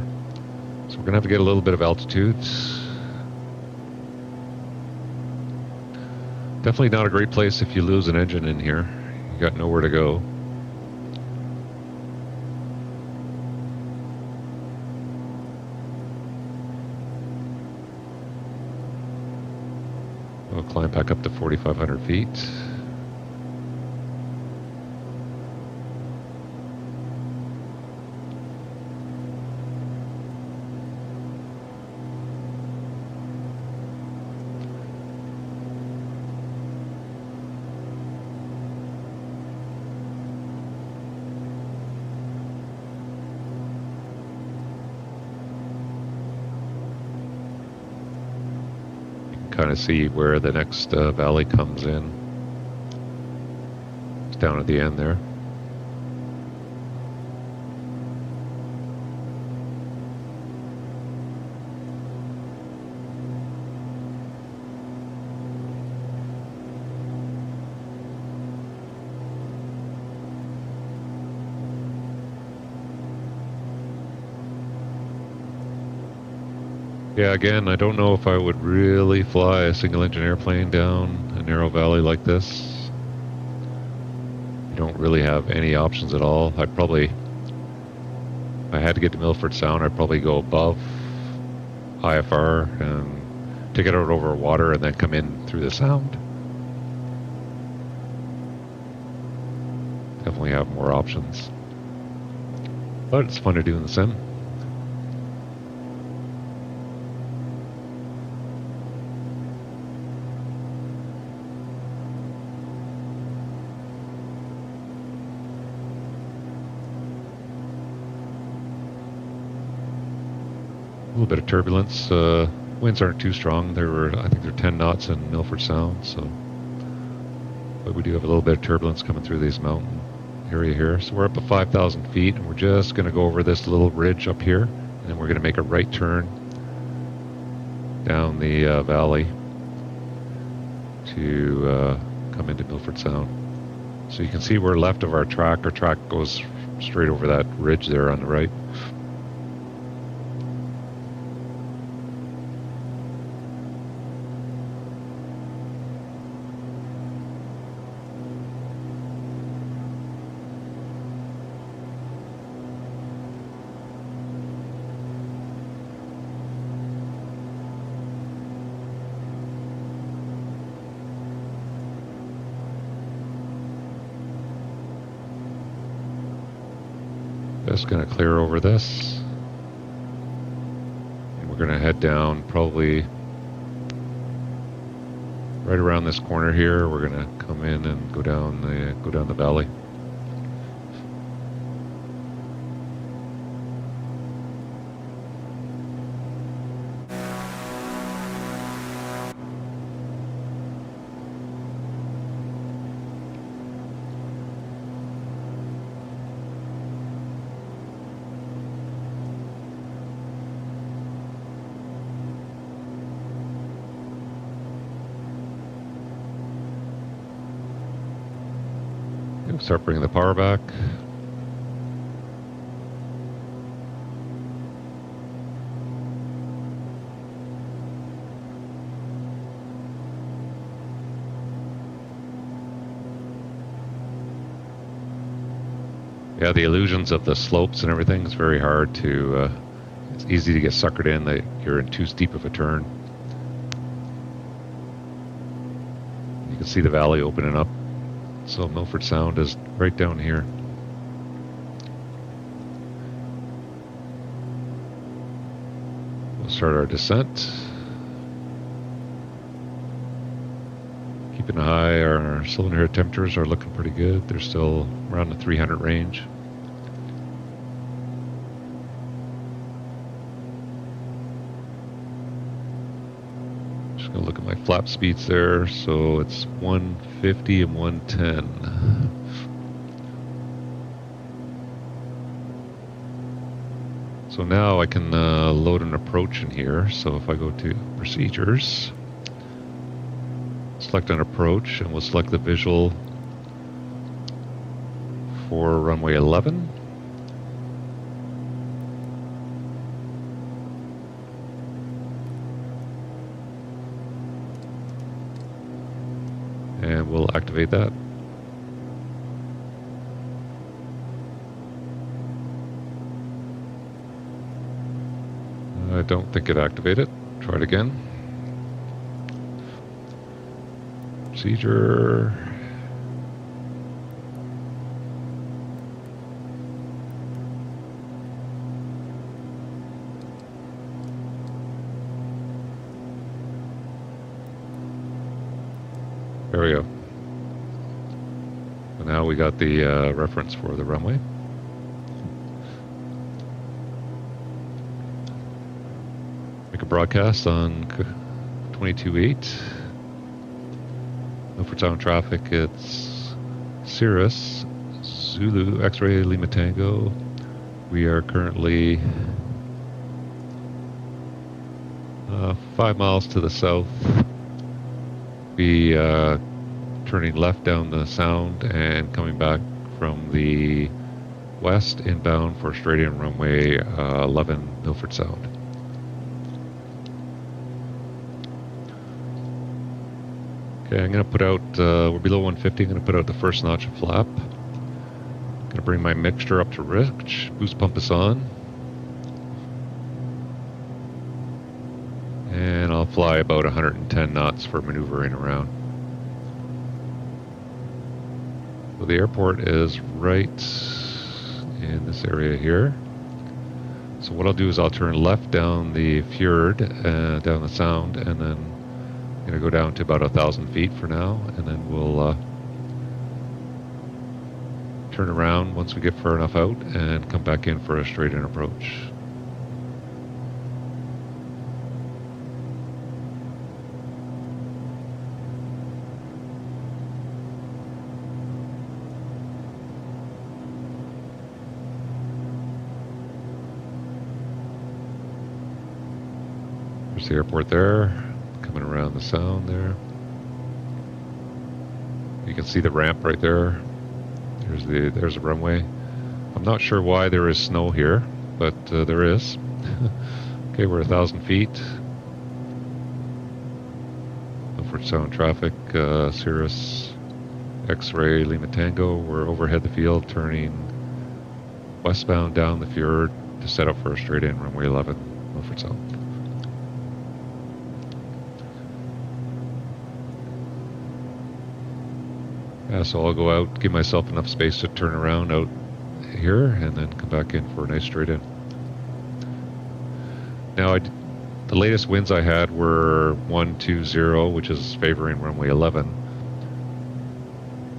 So we're going to have to get a little bit of altitude. Definitely not a great place if you lose an engine in here. You got nowhere to go. We'll climb back up to 4,500 feet. Kind of see where the next valley comes in. It's down at the end there. Yeah, again, I don't know if I would really fly a single engine airplane down a narrow valley like this. You don't really have any options at all. I'd probably, if I had to get to Milford Sound, I'd probably go above IFR and take it out over water and then come in through the Sound. Definitely have more options. But it's fun to do in the sim. A little bit of turbulence. Winds aren't too strong. I think they're 10 knots in Milford Sound, so. But we do have a little bit of turbulence coming through this mountain area here. So we're up at 5,000 feet, and we're just going to go over this little ridge up here, and then we're going to make a right turn down the valley to come into Milford Sound. So you can see we're left of our track. Our track goes straight over that ridge there on the right. Just going to clear over this, and we're going to head down probably right around this corner here. We're going to come in and go down the valley. Start bringing the power back. Yeah, the illusions of the slopes and everything is very hard to, it's easy to get suckered in that you're in too steep of a turn. You can see the valley opening up. So Milford Sound is right down here. We'll start our descent. Keeping an eye, our cylinder head temperatures are looking pretty good. They're still around the 300 range. Just gonna look at my flap speeds there. So it's 150 and 110. So now I can load an approach in here. So if I go to procedures, select an approach, and we'll select the visual for runway 11. And we'll activate that. I don't think it activated. Try it again. Procedure. There we go. So now we got the reference for the runway. Make a broadcast on 22.8. Milford Sound traffic, it's Cirrus Zulu X-ray Lima Tango. We are currently 5 miles to the south. Be turning left down the Sound and coming back from the west inbound for straight in runway 11 Milford Sound. Okay, I'm going to put out, we're below 150, I'm going to put out the first notch of flap. I'm going to bring my mixture up to rich, boost pump is on. And I'll fly about 110 knots for maneuvering around. So the airport is right in this area here. So what I'll do is I'll turn left down the fjord, down the Sound, and then I'm going to go down to about 1,000 feet for now, and then we'll turn around once we get far enough out and come back in for a straight in approach. There's the airport there, coming around the Sound there. You can see the ramp right there. There's a runway. I'm not sure why there is snow here, but there is. Okay, we're 1,000 feet. Milford Sound traffic, Cirrus X-ray Lima Tango. We're overhead the field, turning westbound down the fjord to set up for a straight in runway 11, Milford Sound. Yeah, so I'll go out, give myself enough space to turn around out here, and then come back in for a nice straight in. Now, the latest winds I had were 120, which is favoring runway 11.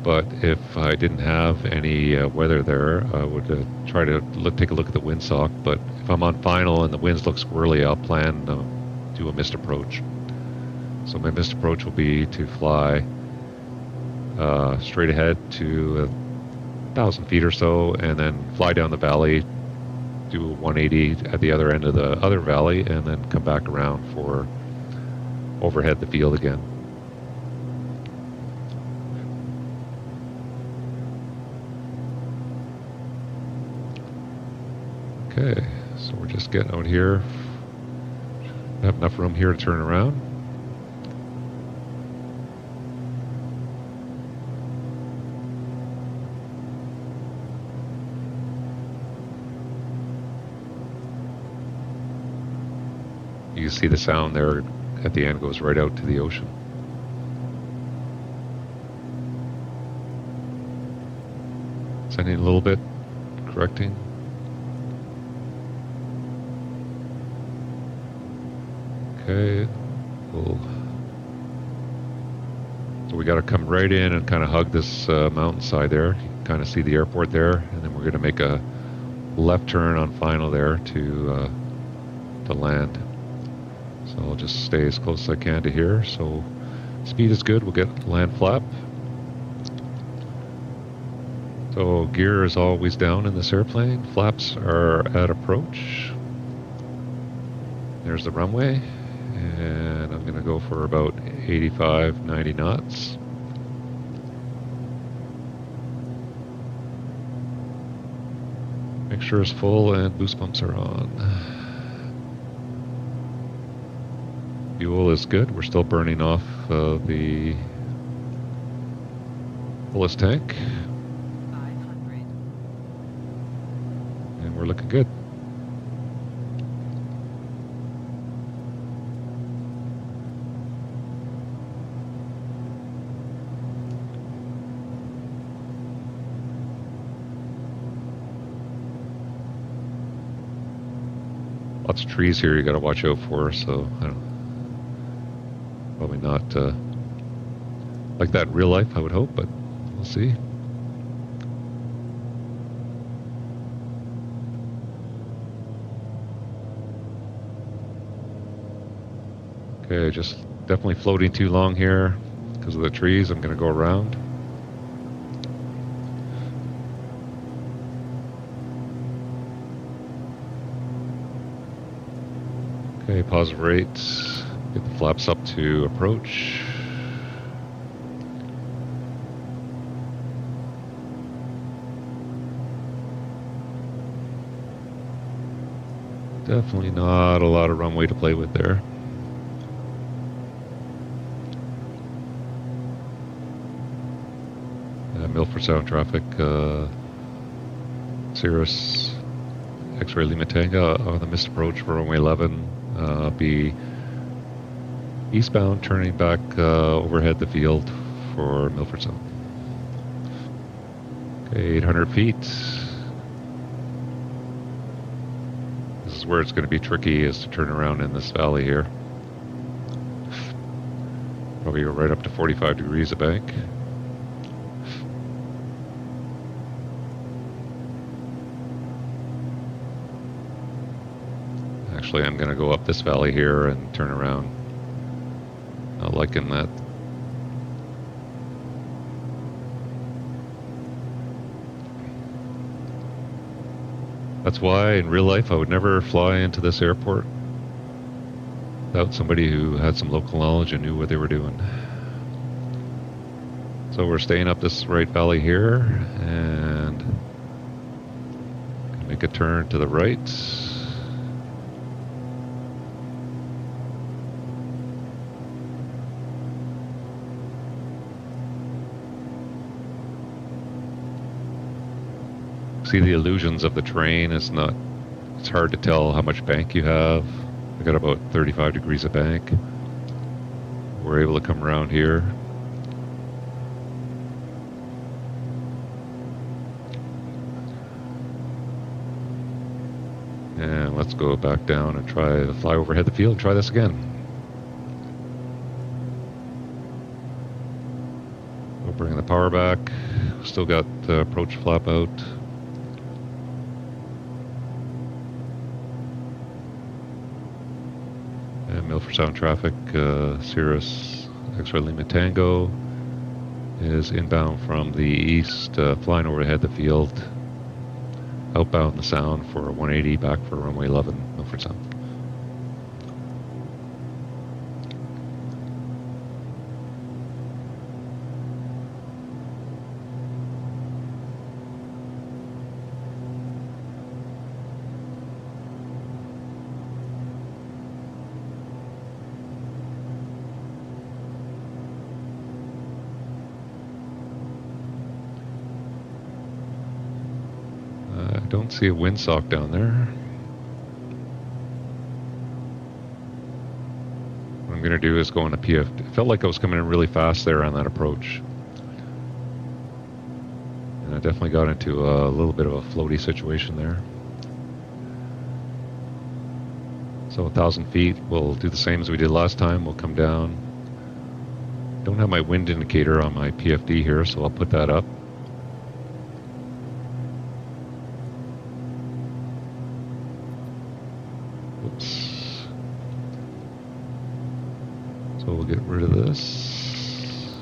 But if I didn't have any weather there, I would try to take a look at the windsock. But if I'm on final and the winds look squirrely, I'll plan to do a missed approach. So my missed approach will be to fly straight ahead to 1,000 feet or so, and then fly down the valley, do a 180 at the other end of the other valley, and then come back around for overhead the field again. Okay, so we're just getting out here. Have enough room here to turn around. you see the sound there at the end goes right out to the ocean. Sending a little bit, correcting. Okay, cool. So we got to come right in and kind of hug this mountainside there. You can kind of see the airport there, and then we're going to make a left turn on final there to land. So I'll just stay as close as I can to here. So speed is good. We'll get land flap. So gear is always down in this airplane. Flaps are at approach. There's the runway. And I'm going to go for about 85, 90 knots. Make sure it's full and boost pumps are on. Fuel is good. We're still burning off the fullest tank. 500. And we're looking good. Lots of trees here you got to watch out for, so I don't know. Probably not like that in real life, I would hope, but we'll see. Okay, just definitely floating too long here because of the trees. I'm going to go around. Okay, positive rates. Get the flaps up to approach. Definitely not a lot of runway to play with there. Milford Sound traffic, Cirrus X-ray Lima Tango on the missed approach for runway 11. Be eastbound, turning back overhead the field for Milford Sound. Okay, 800 feet. This is where it's going to be tricky, is to turn around in this valley here. Probably go right up to 45 degrees a bank. Actually, I'm going to go up this valley here and turn around. Not liking that. That's why in real life I would never fly into this airport without somebody who had some local knowledge and knew what they were doing. So we're staying up this right valley here and make a turn to the right. See the illusions of the terrain. It's hard to tell how much bank you have. I got about 35 degrees of bank. We're able to come around here. And let's go back down and try to fly overhead the field and try this again. We'll bring the power back. Still got the approach flap out. Milford Sound traffic, Cirrus X-ray Lima Tango is inbound from the east, flying overhead the field, outbound the sound for 180 back for runway 11, Milford Sound. Don't see a windsock down there. I'm going to do is go on a PF. It felt like I was coming in really fast there on that approach. And I definitely got into a little bit of a floaty situation there. So 1,000 feet, we'll do the same as we did last time. We'll come down. Don't have my wind indicator on my PFD here, so I'll put that up. Oops. So we'll get rid of this.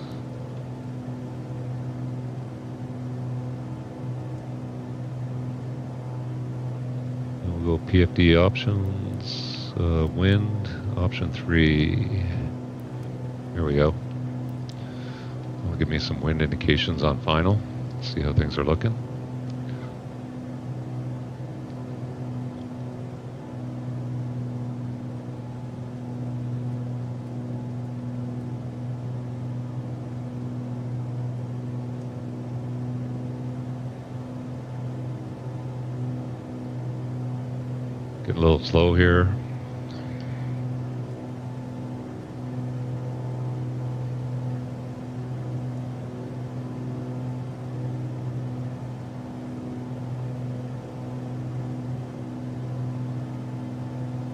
And we'll go PFD options, wind, option 3. Here we go. It'll give me some wind indications on final. See how things are looking. Getting a little slow here.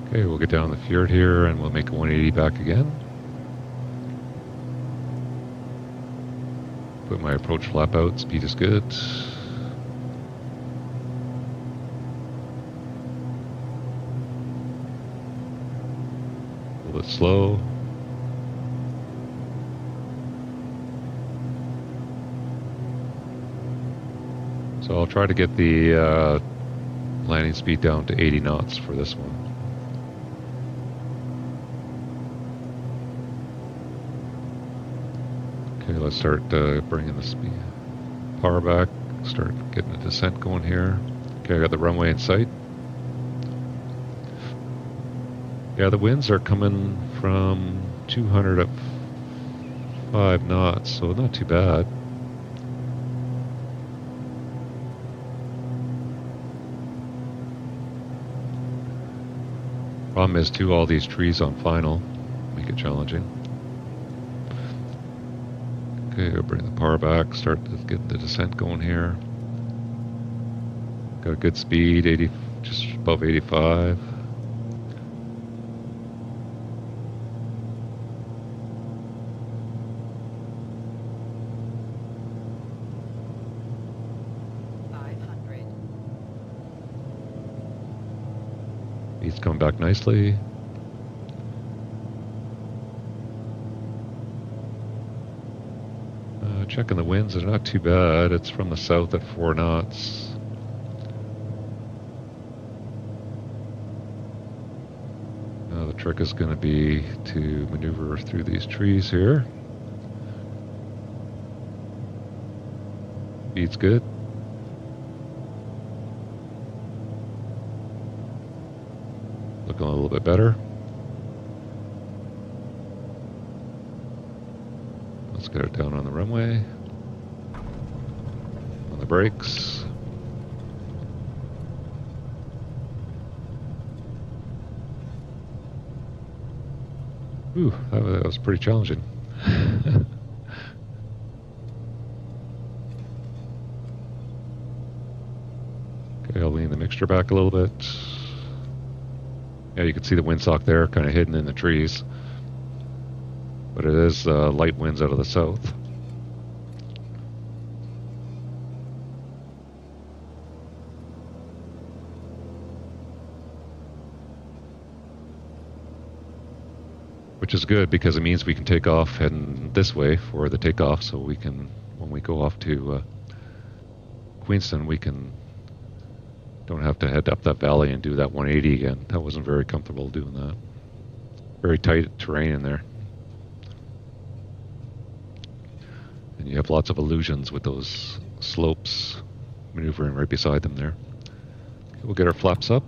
Okay, we'll get down the fjord here and we'll make a 180 back again. Put my approach flap out, speed is good. A little bit slow. So I'll try to get the landing speed down to 80 knots for this one. Okay, let's start bringing the speed power back, start getting the descent going here. Okay, I got the runway in sight. Yeah, the winds are coming from 200 at 5 knots, so not too bad. Problem is, too, all these trees on final make it challenging. Okay, I'll bring the power back, start to get the descent going here. Got a good speed, 80, just above 85. Speed's coming back nicely. Checking the winds, they're not too bad. It's from the south at 4 knots. Now the trick is going to be to maneuver through these trees here. Speed's good. Looking a little bit better. Let's get it down on the runway. On the brakes. Ooh, that was pretty challenging. Okay, I'll lean the mixture back a little bit. Yeah, you can see the windsock there, kind of hidden in the trees. But it is light winds out of the south. Which is good because it means we can take off heading this way for the takeoff, so we can, when we go off to Queenston, we don't have to head up that valley and do that 180 again. That wasn't very comfortable doing that. Very tight terrain in there. And you have lots of illusions with those slopes maneuvering right beside them there. Okay, we'll get our flaps up.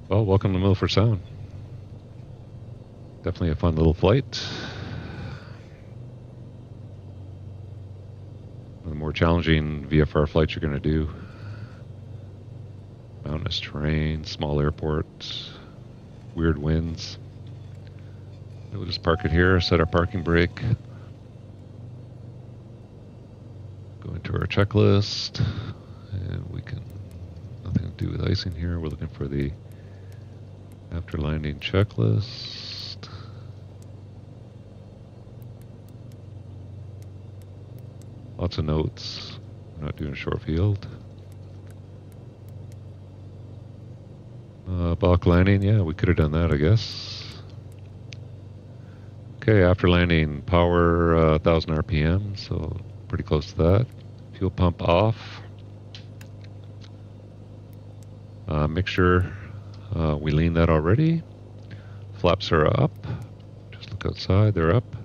Well, welcome to Milford Sound. Definitely a fun little flight. One of the more challenging VFR flights you're going to do. Nice terrain, small airport, weird winds. We'll just park it here, set our parking brake. Go into our checklist, and we can, nothing to do with icing here. We're looking for the after landing checklist. Lots of notes. We're not doing a short field. Balk landing, yeah, we could have done that, I guess. Okay, after landing, power 1,000 RPM, so pretty close to that. Fuel pump off. Make sure we lean that already. Flaps are up. Just look outside, they're up.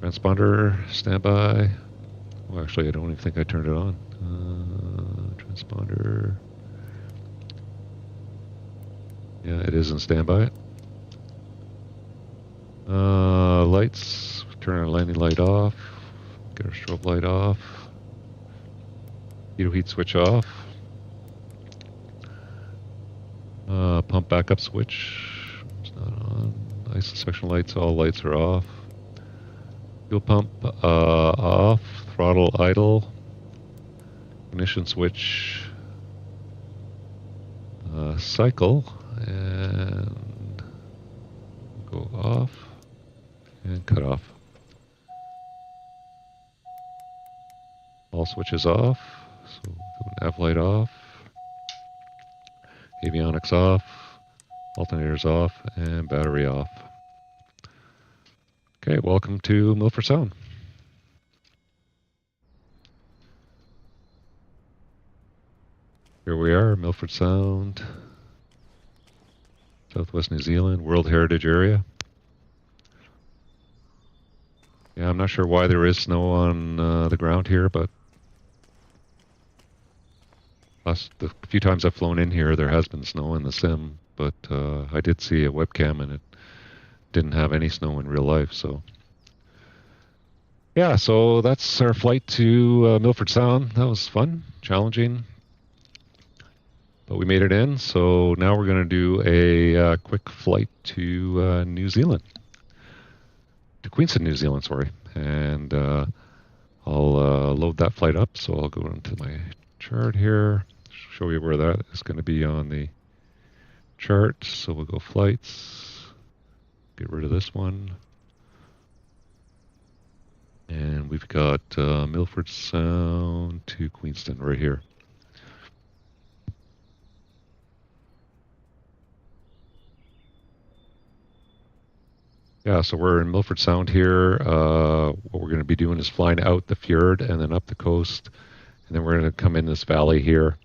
Transponder, standby. Well, actually, I don't even think I turned it on. Transponder. Yeah, it is in standby. Lights, turn our landing light off. Get our strobe light off. Heat switch off. Pump backup switch. It's not on. Ice inspection lights, all lights are off. Fuel pump off. Throttle idle. Ignition switch cycle and go off and cut off. All switches off. So nav light off. Avionics off. Alternators off and battery off. Okay, welcome to Milford Sound. Here we are, Milford Sound, Southwest New Zealand, World Heritage Area. Yeah, I'm not sure why there is snow on the ground here, but the few times I've flown in here, there has been snow in the sim, but I did see a webcam and it didn't have any snow in real life, so. Yeah, so that's our flight to Milford Sound. That was fun, challenging, but we made it in. So now we're going to do a quick flight to New Zealand, to Queenston, New Zealand, sorry. And I'll load that flight up. So I'll go into my chart here, show you where that is going to be on the chart. So we'll go flights, get rid of this one. And we've got Milford Sound to Queenston right here. Yeah, so we're in Milford Sound here. What we're going to be doing is flying out the fjord and then up the coast. And then we're going to come in this valley here,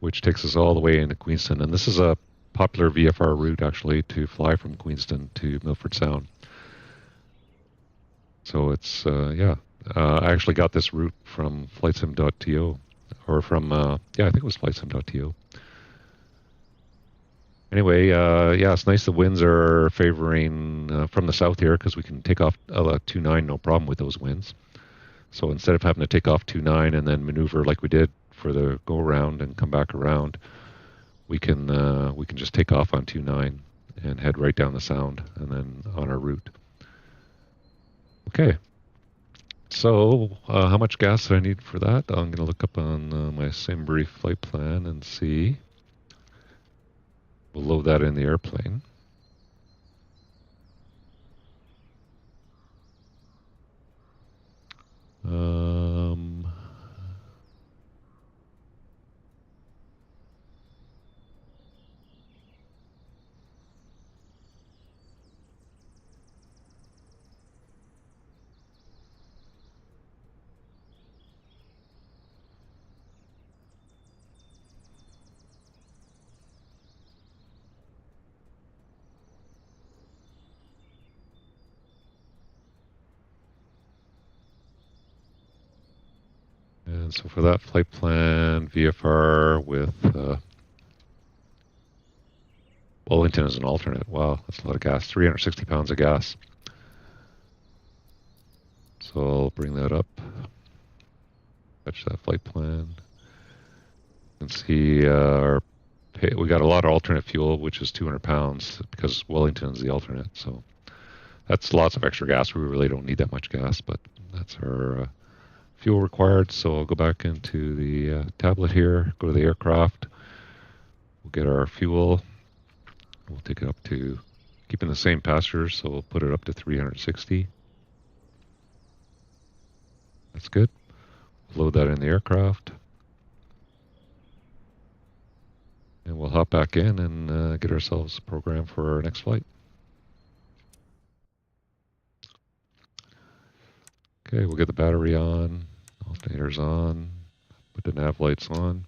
which takes us all the way into Queenston. And this is a popular VFR route, actually, to fly from Queenston to Milford Sound. So it's, yeah, I actually got this route from flightsim.to, or from, yeah, I think it was flightsim.to. Anyway, yeah, it's nice the winds are favoring from the south here because we can take off 29, no problem with those winds. So instead of having to take off 29 and then maneuver like we did for the go around and come back around, we can just take off on 29 and head right down the sound and then on our route. Okay, so how much gas do I need for that? I'm going to look up on my SimBrief flight plan and see. We'll load that in the airplane. And so for that flight plan, VFR with Wellington as an alternate. Wow, that's a lot of gas. 360 pounds of gas. So I'll bring that up. Fetch that flight plan. can see we got a lot of alternate fuel, which is 200 pounds because Wellington's the alternate. So that's lots of extra gas. We really don't need that much gas, but that's our fuel required. So I'll go back into the tablet here, go to the aircraft. We'll get our fuel. We'll take it up to, keeping the same passengers, so we'll put it up to 360. That's good. Load that in the aircraft. And we'll hop back in and get ourselves programmed for our next flight. Okay, we'll get the battery on, alternators on, put the nav lights on.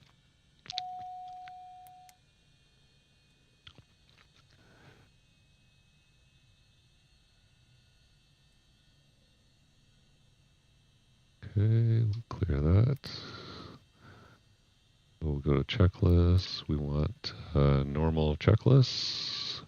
Okay, we'll clear that. We'll go to checklists. We want normal checklists.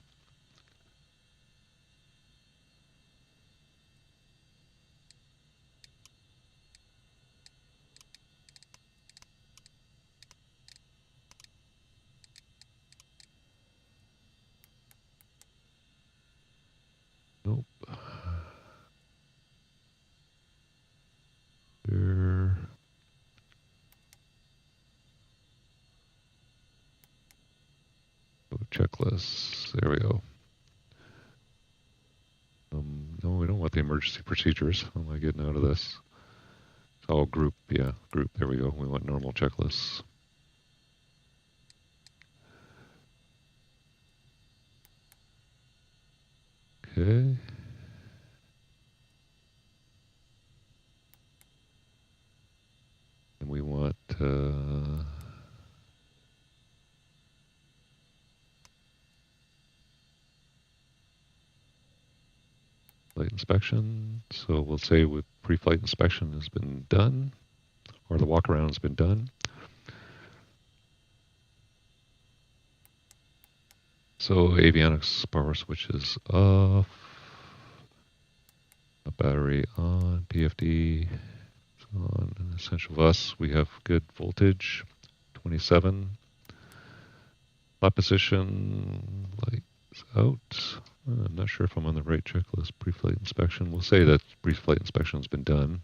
Nope. There. Go to checklists. There we go. No, we don't want the emergency procedures. How am I getting out of this? It's all group. Yeah, group. There we go. We want normal checklists. Okay. And we want flight inspection. So we'll say with pre-flight inspection has been done, or the walk around has been done. So avionics power switch is off. A battery on. PFD is on. Essential bus. We have good voltage. 27. Flat position. Lights out. I'm not sure if I'm on the right checklist. Pre-flight inspection. We'll say that pre-flight inspection has been done.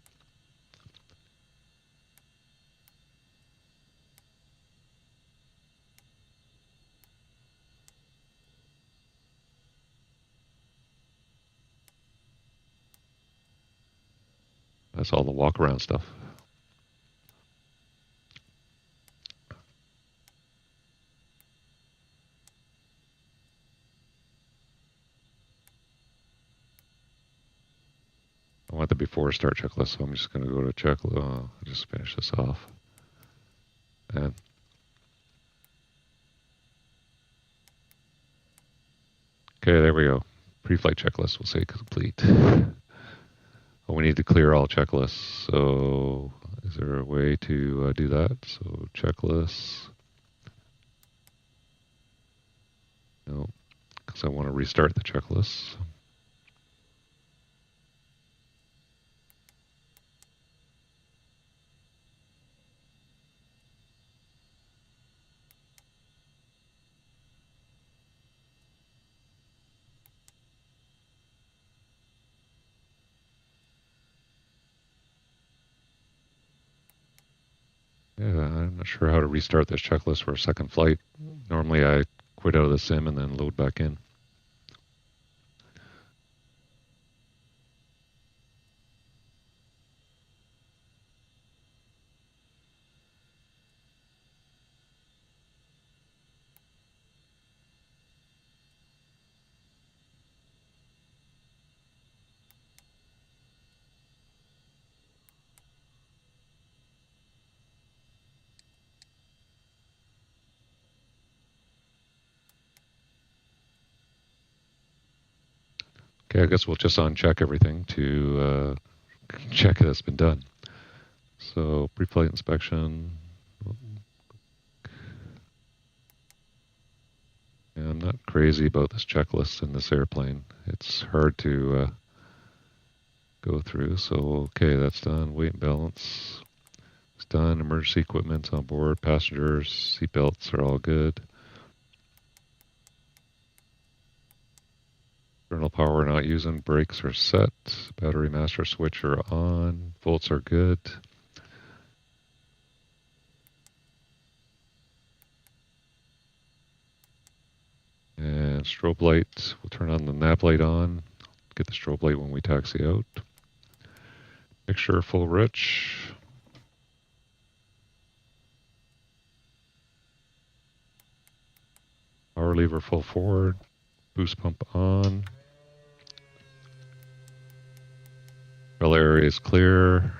That's all the walk-around stuff. I want the before start checklist, so I'm just going to go to checklist. I'll just finish this off. And okay, there we go. Pre-flight checklist, we'll say complete. Well, we need to clear all checklists. So is there a way to do that? So checklists. No, because I want to restart the checklist. Yeah, I'm not sure how to restart this checklist for a second flight. Normally I quit out of the sim and then load back in. Okay, I guess we'll just uncheck everything to check that it's been done. So pre-flight inspection. Yeah, I'm not crazy about this checklist in this airplane. It's hard to go through. So okay, that's done. Weight and balance. It's done. Emergency equipment's on board. Passengers, seatbelts are all good. External power we're not using. Brakes are set. Battery master switch are on. Volts are good. And strobe light, we'll turn on the nav light on. Get the strobe light when we taxi out. Mixture full rich. Power lever full forward. Boost pump on. Umbrella area is clear.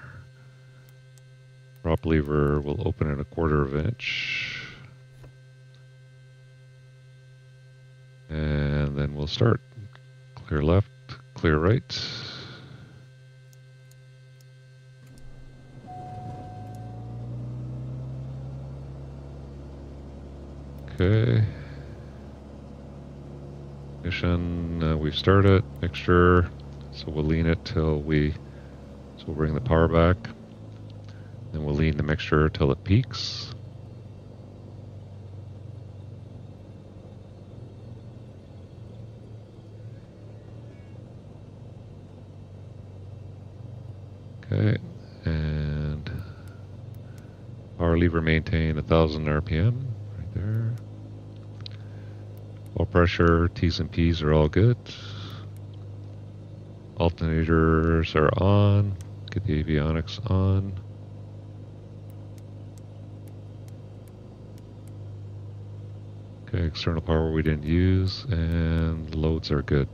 Prop lever will open at 1/4 inch. And then we'll start. Clear left, clear right. Okay. Ignition, we've started. Mixture, so we'll lean it till we'll bring the power back. Then we'll lean the mixture till it peaks. Okay, and power lever maintain 1000 RPM right there. Oil pressure, T's and P's are all good. Alternators are on. Get the avionics on. Okay, external power we didn't use, and loads are good.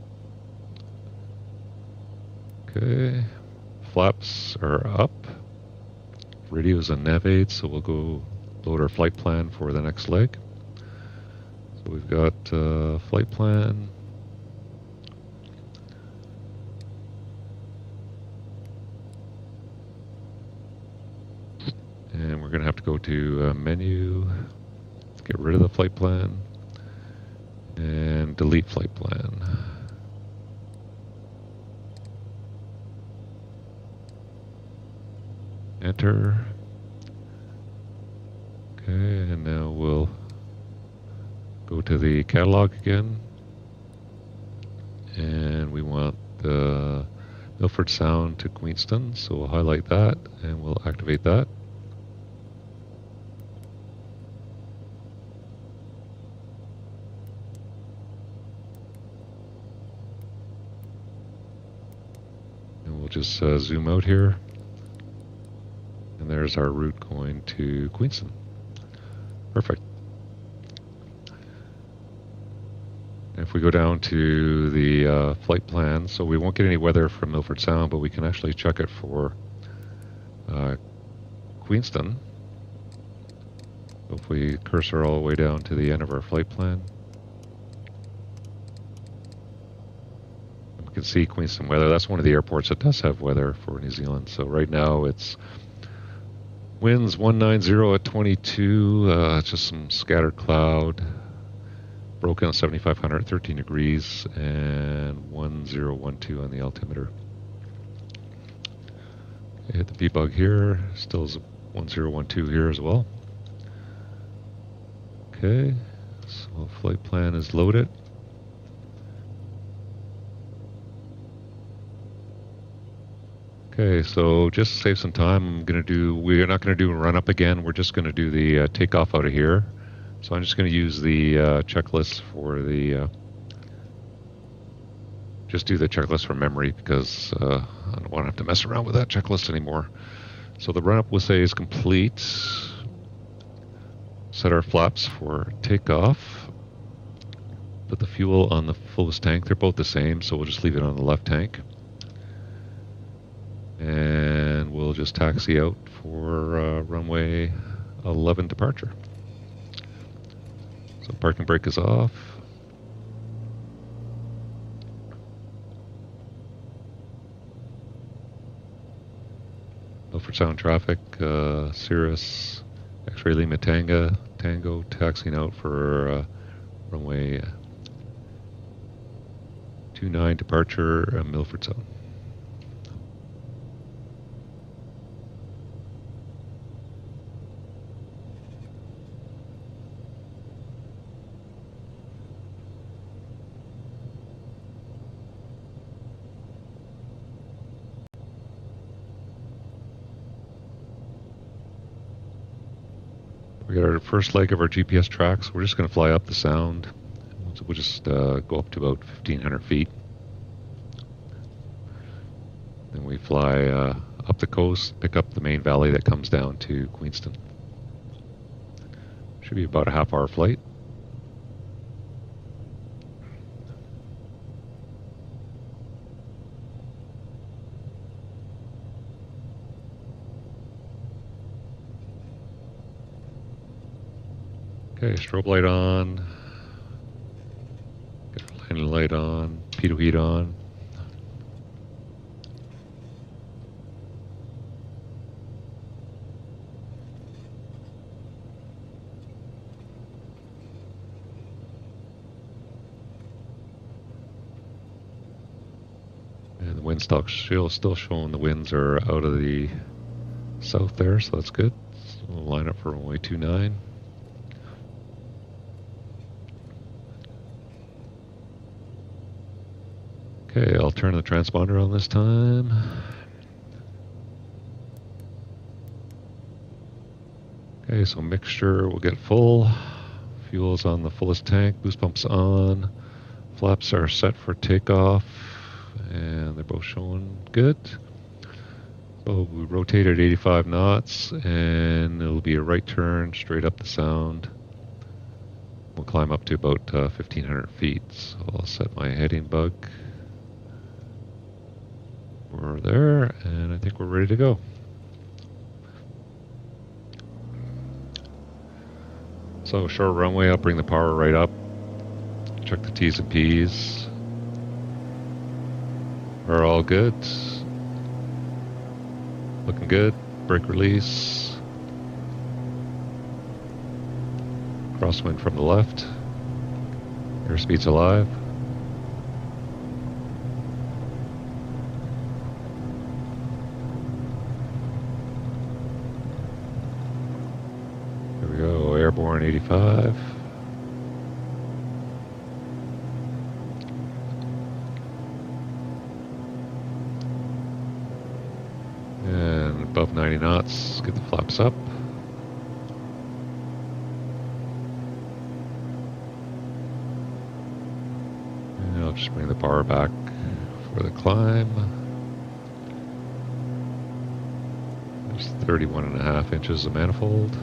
Okay, flaps are up. Radio's on nav aid, so we'll go load our flight plan for the next leg. So we've got flight plan. And we're going to have to go to menu, get rid of the flight plan, and delete flight plan. Enter. Okay, and now we'll go to the catalog again. And we want the Milford Sound to Queenston, so we'll highlight that and we'll activate that. And we'll just zoom out here. And there's our route going to Queenston. Perfect. If we go down to the flight plan, so we won't get any weather from Milford Sound, but we can actually check it for Queenston. So if we cursor all the way down to the end of our flight plan, we can see Queenston weather. That's one of the airports that does have weather for New Zealand. So right now it's winds 190 at 22, just some scattered cloud. Broken at 7,500, 13 degrees, and 1012 on the altimeter. Okay, hit the debug here, still is 1012 here as well. Okay, so flight plan is loaded. Okay, so just to save some time, we're not going to do a run up again, we're just going to do the takeoff out of here. So I'm just going to use the checklist for the, just do the checklist from memory because I don't want to have to mess around with that checklist anymore. So the run-up we'll say is complete. Set our flaps for takeoff. Put the fuel on the fullest tank. They're both the same, so we'll just leave it on the left tank. And we'll just taxi out for runway 11 departure. So parking brake is off. Milford Sound traffic, Cirrus X-ray Lima Tango taxiing out for runway 29 departure, Milford Sound. We got our first leg of our GPS tracks. We're just going to fly up the sound. So we'll just go up to about 1,500 feet. Then we fly up the coast, pick up the main valley that comes down to Queenston. Should be about a half-hour flight. Okay, strobe light on. Get our landing light on. pitot heat on. And the wind stock still showing the winds are out of the south there, so that's good. So we'll line up for runway 29. Okay, I'll turn the transponder on this time. Okay, so mixture will get full. Fuel's on the fullest tank. Boost pump's on. Flaps are set for takeoff. And they're both showing good. So we rotate at 85 knots. And it'll be a right turn straight up the sound. We'll climb up to about 1,500 feet. So I'll set my heading bug. We're there, and I think we're ready to go. So short runway, I'll bring the power right up. Check the T's and P's. We're all good. Looking good. Brake release. Crosswind from the left. Airspeed's alive. Airborne 85. And above 90 knots, get the flaps up. And I'll just bring the power back for the climb. There's 31.5 inches of manifold.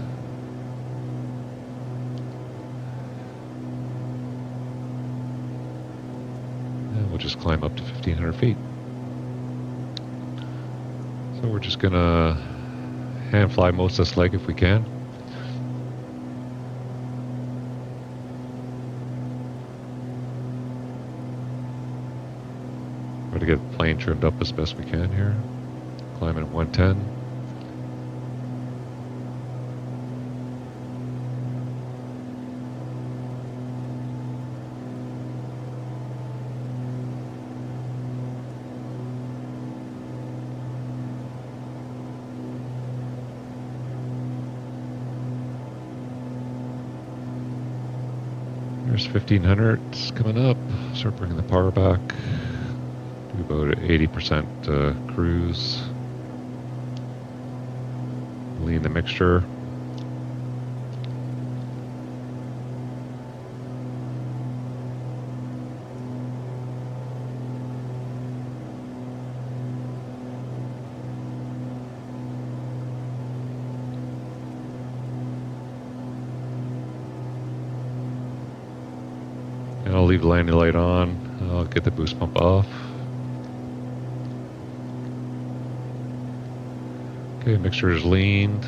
Just climb up to 1,500 feet. So we're just gonna hand fly most of this leg if we can. Try to get the plane trimmed up as best we can here. Climbing at 110. There's 1,500 coming up. Start bringing the power back. Do about 80% cruise. Lean the mixture. And I'll leave the landing light on. I'll get the boost pump off. Okay, mixture is leaned.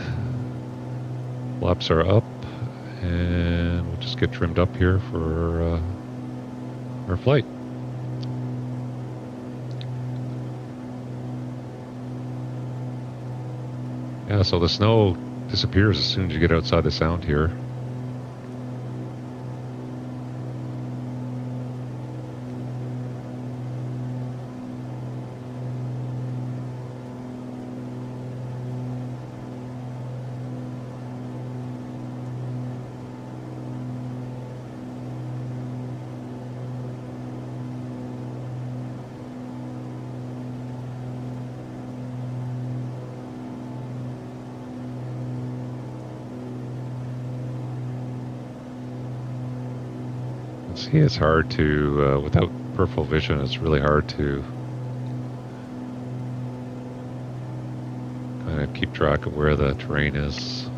Flaps are up. And we'll just get trimmed up here for our flight. Yeah, so the snow disappears as soon as you get outside the sound here. See, it's hard to, without peripheral vision, it's really hard to kind of keep track of where the terrain is.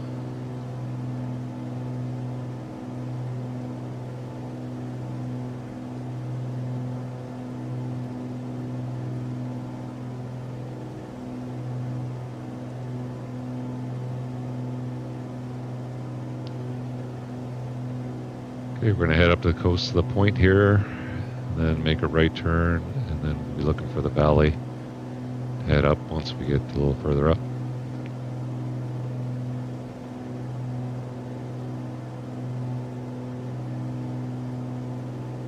Okay, we're going to head up to the coast of the point here, and then make a right turn, and then we'll be looking for the valley to head up once we get a little further up.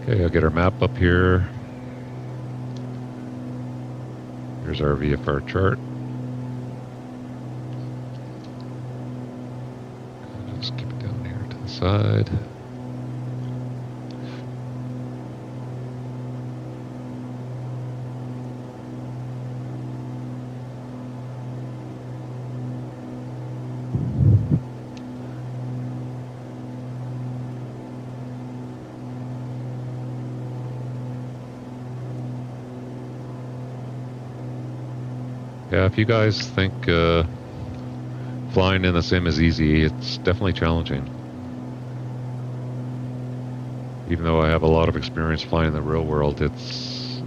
Okay, I'll get our map up here. Here's our VFR chart. Just keep it down here to the side. Yeah, if you guys think flying in the sim is easy, it's definitely challenging. Even though I have a lot of experience flying in the real world, it's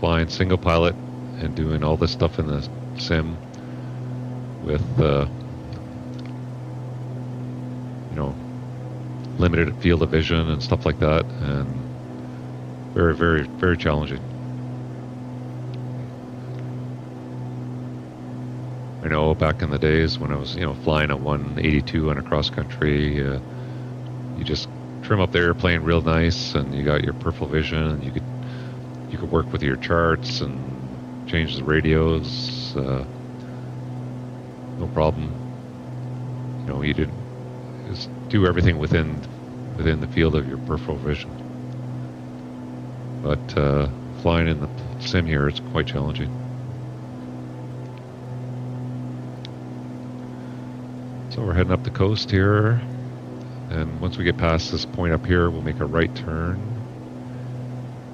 flying single pilot and doing all this stuff in the sim with, you know, limited field of vision and stuff like that, and very, very, very challenging. I know back in the days when I was, you know, flying at 182 on a cross country, you just trim up the airplane real nice, and you got your peripheral vision, and you could work with your charts and change the radios, no problem. You know, you didn't just do everything within the field of your peripheral vision. But flying in the sim here, it's quite challenging. So we're heading up the coast here, and once we get past this point up here, we'll make a right turn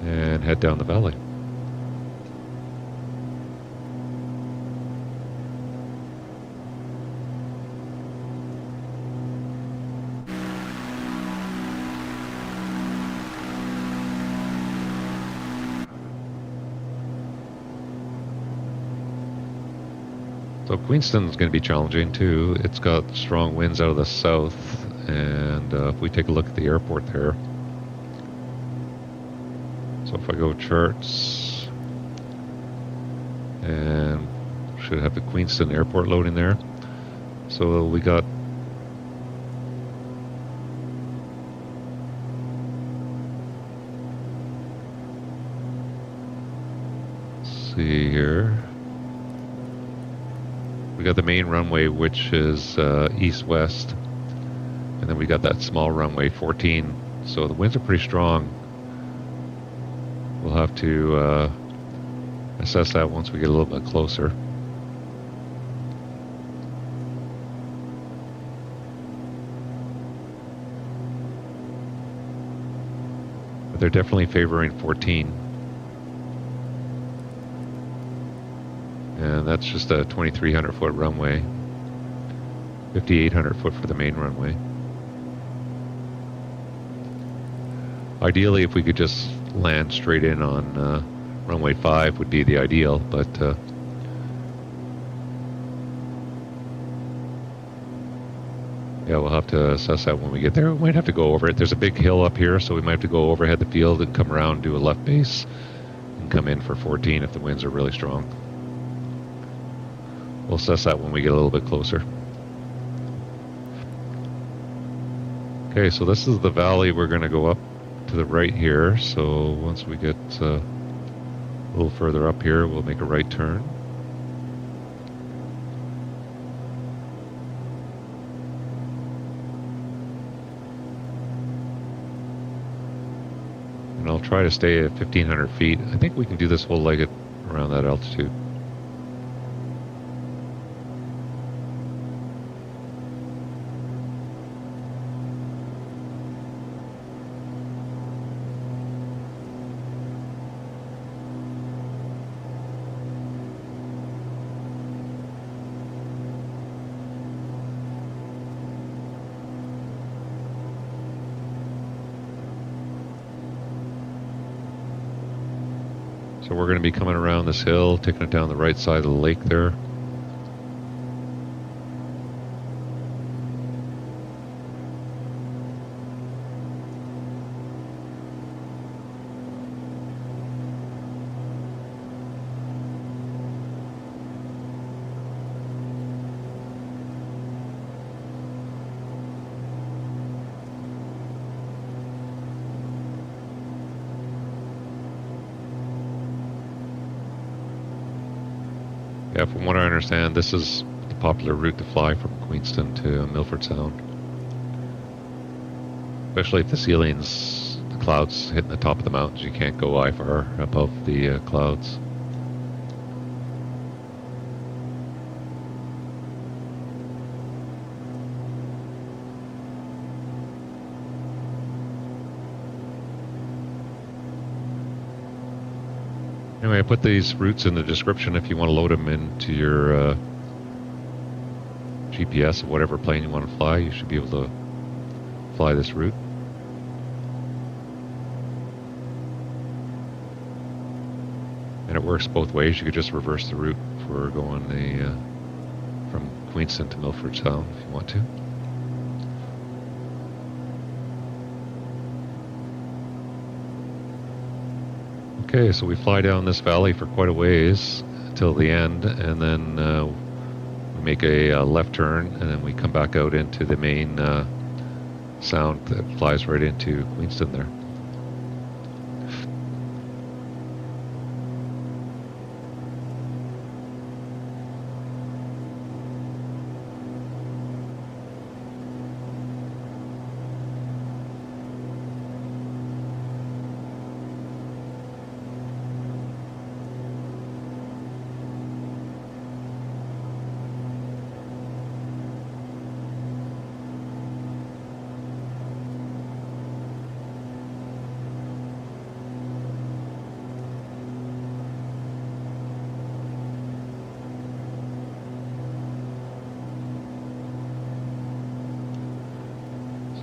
and head down the valley. So Queenston's going to be challenging too. It's got strong winds out of the south, and if we take a look at the airport there. So if I go charts, and should have the Queenston airport loading there. So we got see here. We got the main runway, which is east-west, and then we got that small runway, 14. So the winds are pretty strong. We'll have to assess that once we get a little bit closer. But they're definitely favoring 14. And that's just a 2,300 foot runway, 5,800 foot for the main runway. Ideally, if we could just land straight in on runway 5 would be the ideal, but yeah, we'll have to assess that when we get there. We might have to go over it. There's a big hill up here, so we might have to go overhead the field and come around, do a left base, and come in for 14 if the winds are really strong. We'll assess that when we get a little bit closer. Okay, so this is the valley. We're going to go up to the right here. So once we get a little further up here, we'll make a right turn. And I'll try to stay at 1,500 feet. I think we can do this whole leg around that altitude. So we're going to be coming around this hill, taking it down the right side of the lake there. Yeah, from what I understand, this is the popular route to fly from Queenston to Milford Sound. Especially if the ceiling's, the clouds hitting the top of the mountains, you can't go YPONT above the clouds. Anyway, I put these routes in the description if you want to load them into your GPS of whatever plane you want to fly. You should be able to fly this route. And it works both ways. You could just reverse the route for going from Queenston to Milford Sound if you want to. Okay, so we fly down this valley for quite a ways till the end, and then we make a left turn, and then we come back out into the main sound that flies right into Queenston there.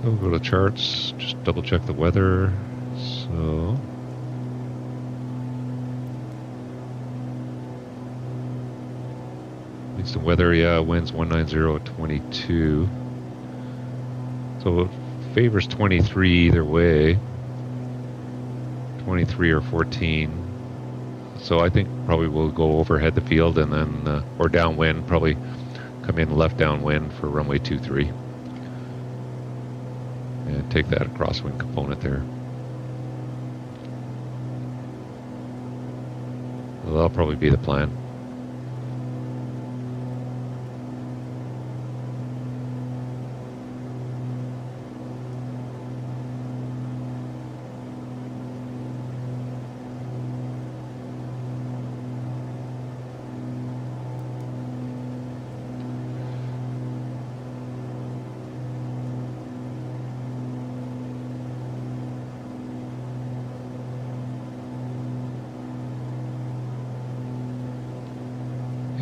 So we'll go to charts, just double check the weather. So it's the weather, yeah, winds 190 at 22. So it favors 23 either way, 23 or 14. So I think probably we'll go overhead the field and then, or downwind, probably come in left downwind for runway 23. And take that crosswind component there. So that'll probably be the plan.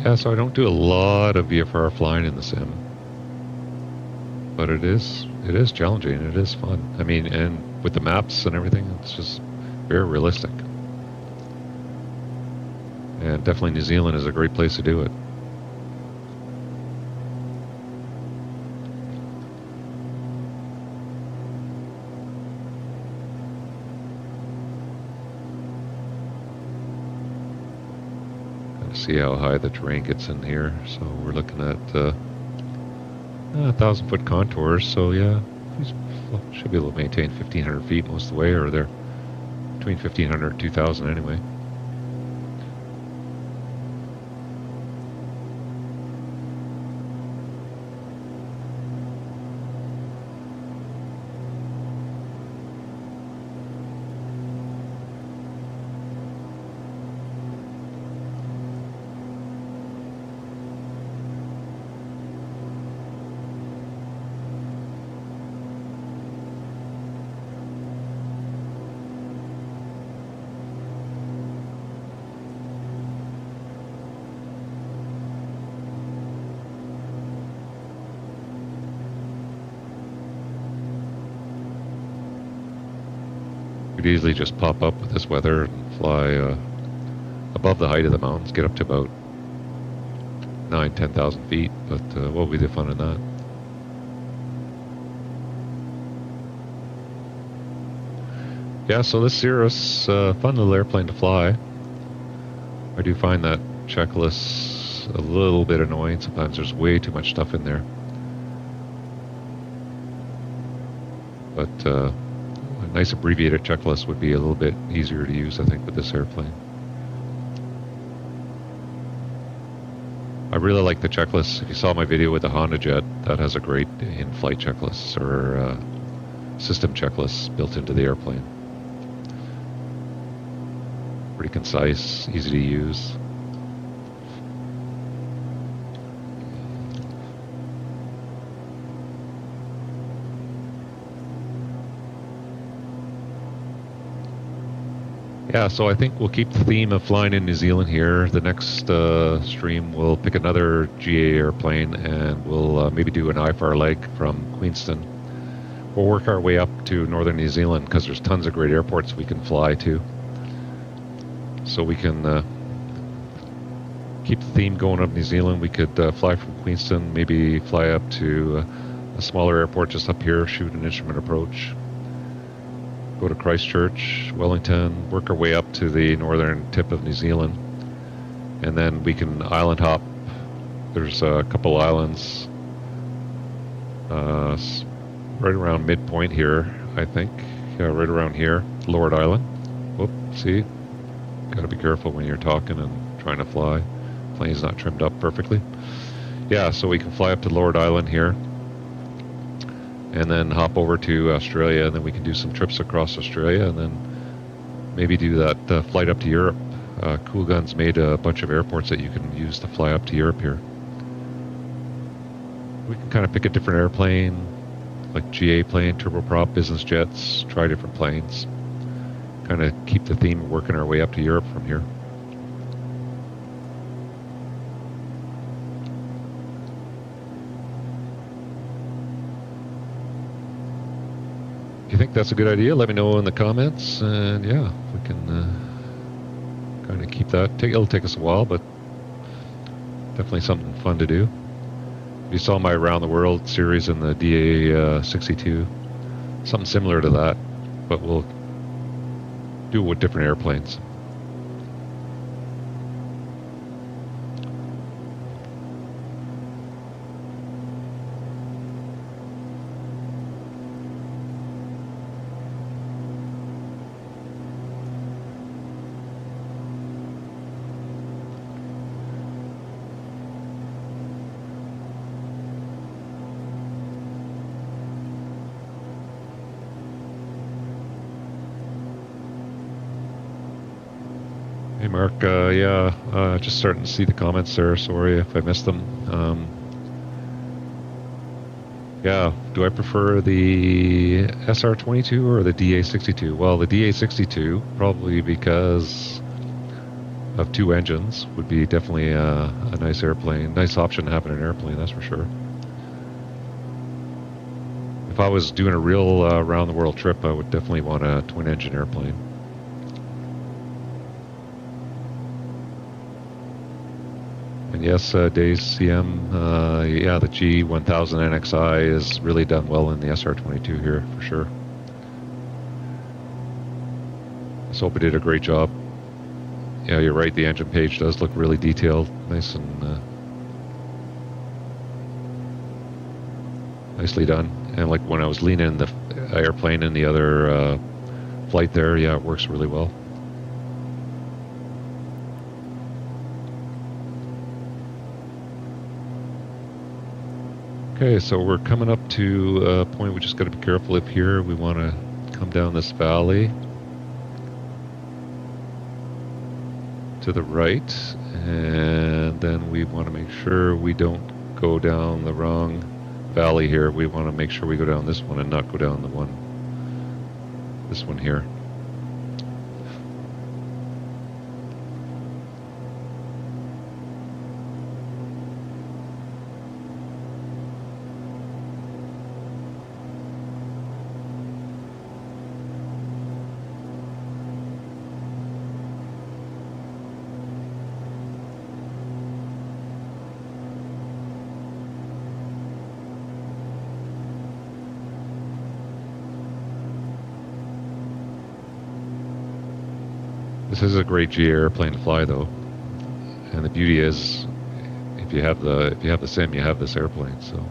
Yeah, so I don't do a lot of VFR flying in the sim, but it is challenging. It is fun. I mean, and with the maps and everything, it's just very realistic. And definitely New Zealand is a great place to do it. See how high the terrain gets in here. So we're looking at 1,000-foot contours. So yeah, we should be able to maintain 1,500 feet most of the way, or they're between 1,500 and 2,000 anyway. Could easily just pop up with this weather and fly above the height of the mountains, get up to about 10,000 feet, but what will be the fun in that? Yeah, so this Cirrus, fun little airplane to fly. I do find that checklist a little bit annoying. Sometimes there's way too much stuff in there. But a nice abbreviated checklist would be a little bit easier to use, I think, with this airplane. I really like the checklist. If you saw my video with the Honda Jet, that has a great in-flight checklist or system checklist built into the airplane. Pretty concise, easy to use. Yeah, so I think we'll keep the theme of flying in New Zealand here. The next stream, we'll pick another GA airplane and we'll maybe do an IFR leg from Queenston. We'll work our way up to northern New Zealand because there's tons of great airports we can fly to. So we can keep the theme going up New Zealand. We could fly from Queenston, maybe fly up to a smaller airport just up here, shoot an instrument approach. Go to Christchurch, Wellington, work our way up to the northern tip of New Zealand, and then we can island hop. There's a couple islands right around midpoint here, I think. Yeah, right around here, Lord Island. Whoop, see? Got to be careful when you're talking and trying to fly. Plane's not trimmed up perfectly. Yeah, so we can fly up to Lord Island here, and then hop over to Australia, and then we can do some trips across Australia, and then maybe do that flight up to Europe. Cool Guns made a bunch of airports that you can use to fly up to Europe here. We can kind of pick a different airplane, like GA plane, turboprop, business jets, try different planes. Kind of keep the theme of working our way up to Europe from here. If you think that's a good idea, let me know in the comments, and yeah, we can kind of keep that. It'll take us a while, but definitely something fun to do. You saw my Around the World series in the DA62, something similar to that, but we'll do it with different airplanes. Hey Mark, yeah, just starting to see the comments there. Sorry if I missed them. Yeah, do I prefer the SR22 or the DA62? Well, the DA62, probably because of two engines, would be definitely a nice airplane, nice option to have in an airplane, that's for sure. If I was doing a real around the world trip, I would definitely want a twin engine airplane. And yes, Days CM, yeah, the G1000 NXI is really done well in the SR22 here, for sure. Let's hope it did a great job. Yeah, you're right, the engine page does look really detailed, nice and nicely done. And like when I was leaning the airplane in the other flight there, yeah, it works really well. Okay, so we're coming up to a point we just got to be careful if here we want to come down this valley to the right, and then we want to make sure we don't go down the wrong valley here. We want to make sure we go down this one and not go down this one here. This is a great GA airplane to fly, though, and the beauty is, if you have the sim, you have this airplane. So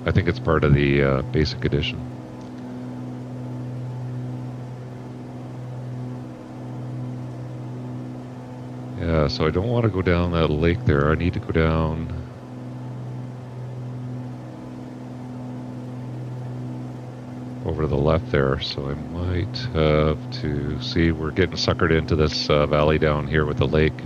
I think it's part of the basic edition. Yeah, so I don't want to go down that lake there. I need to go down over to the left there. So I might have to see, we're getting suckered into this valley down here with the lake.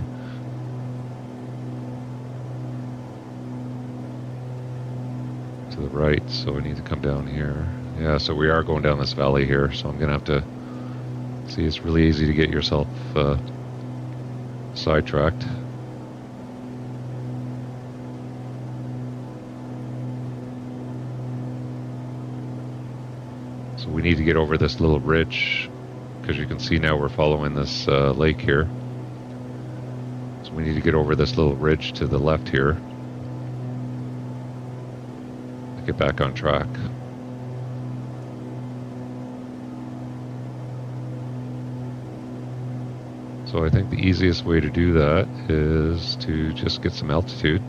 To the right, so I need to come down here. Yeah, so we are going down this valley here, so I'm going to have to see, it's really easy to get yourself sidetracked. So we need to get over this little ridge, because you can see now we're following this lake here. So we need to get over this little ridge to the left here to get back on track. So I think the easiest way to do that is to just get some altitude.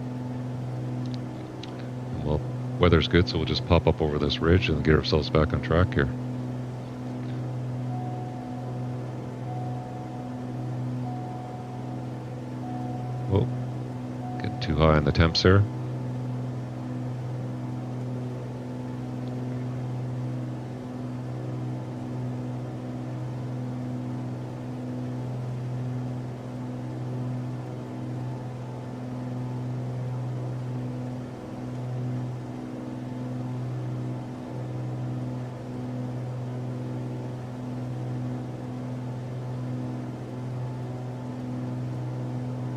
And well, weather's good, so we'll just pop up over this ridge and get ourselves back on track here. Oh, getting too high on the temps there.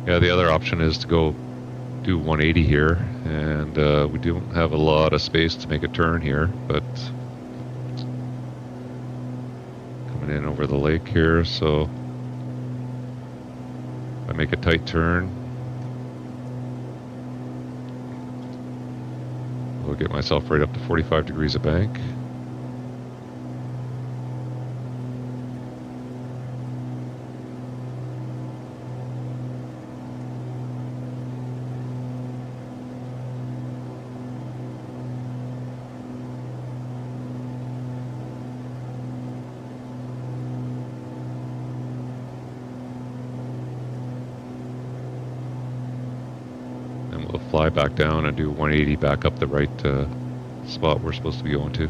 Yeah, the other option is to go do 180 here, and we don't have a lot of space to make a turn here, but coming in over the lake here, so if I make a tight turn, I'll get myself right up to 45 degrees of bank. Fly back down and do 180 back up the right spot we're supposed to be going to.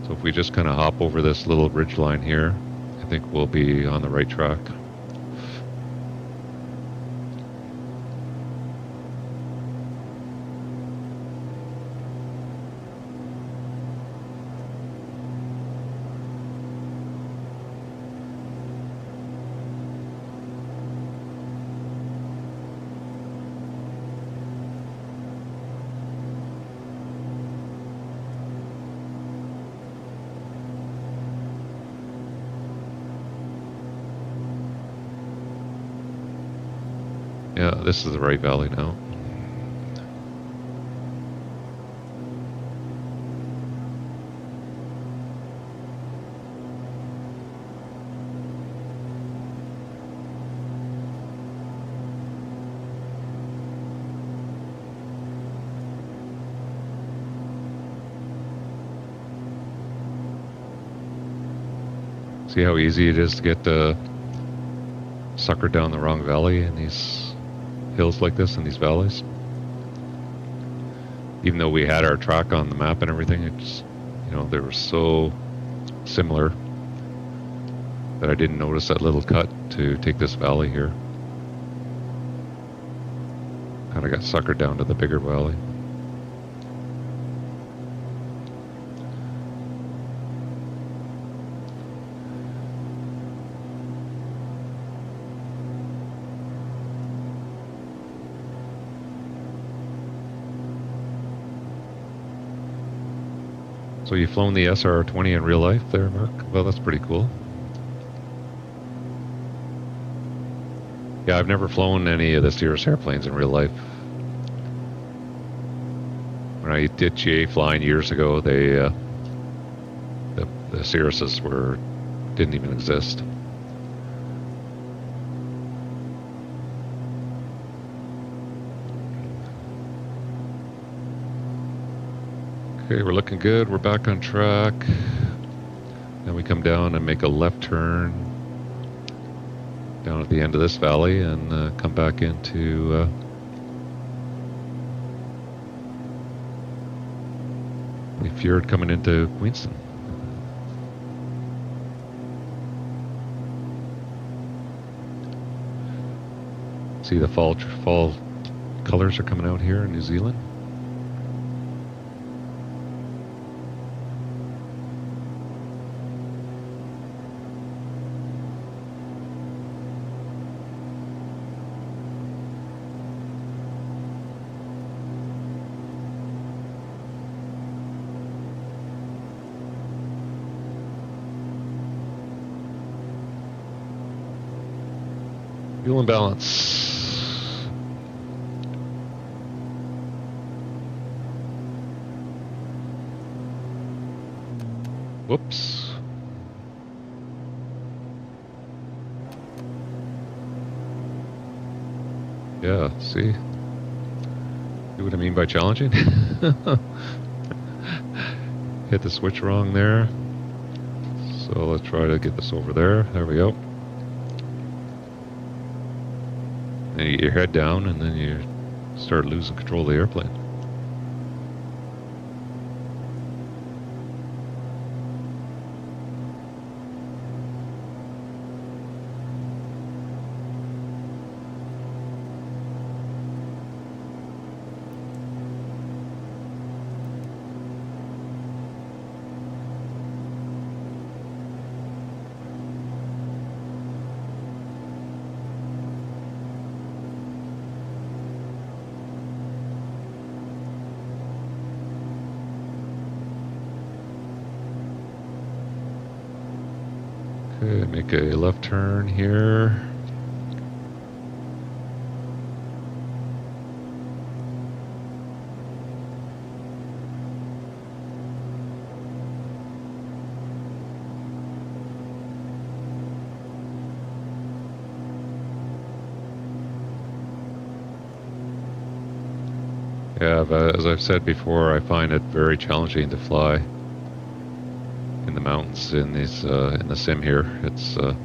So if we just kind of hop over this little ridge line here, I think we'll be on the right track. Yeah, this is the right valley now. See how easy it is to get suckered down the wrong valley in these hills like this, in these valleys. Even though we had our track on the map and everything, it's, you know, they were so similar that I didn't notice that little cut to take this valley here. Kind of got suckered down to the bigger valley. So you've flown the SR20 in real life there, Mark? Well, that's pretty cool. Yeah, I've never flown any of the Cirrus airplanes in real life. When I did GA flying years ago, the the Cirruses didn't even exist. Okay, we're looking good. We're back on track. Then we come down and make a left turn down at the end of this valley and come back into the fjord coming into Queenston. See the fall colors are coming out here in New Zealand. Fuel imbalance. Whoops. Yeah, see? See what I mean by challenging? Hit the switch wrong there. So let's try to get this over there. There we go. Then you get your head down and then you start losing control of the airplane. Okay, make a left turn here. Yeah, but as I've said before, I find it very challenging to fly in the mountains in these in the sim here. It's not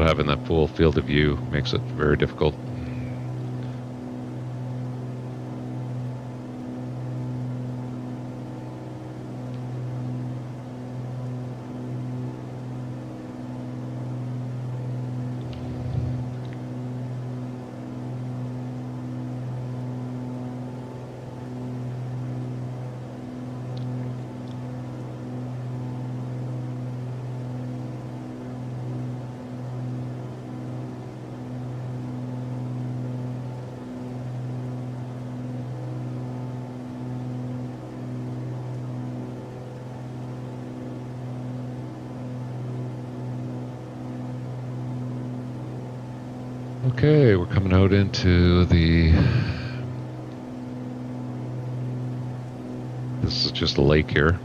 having that full field of view makes it very difficult. Okay, we're coming out into this is just a lake here.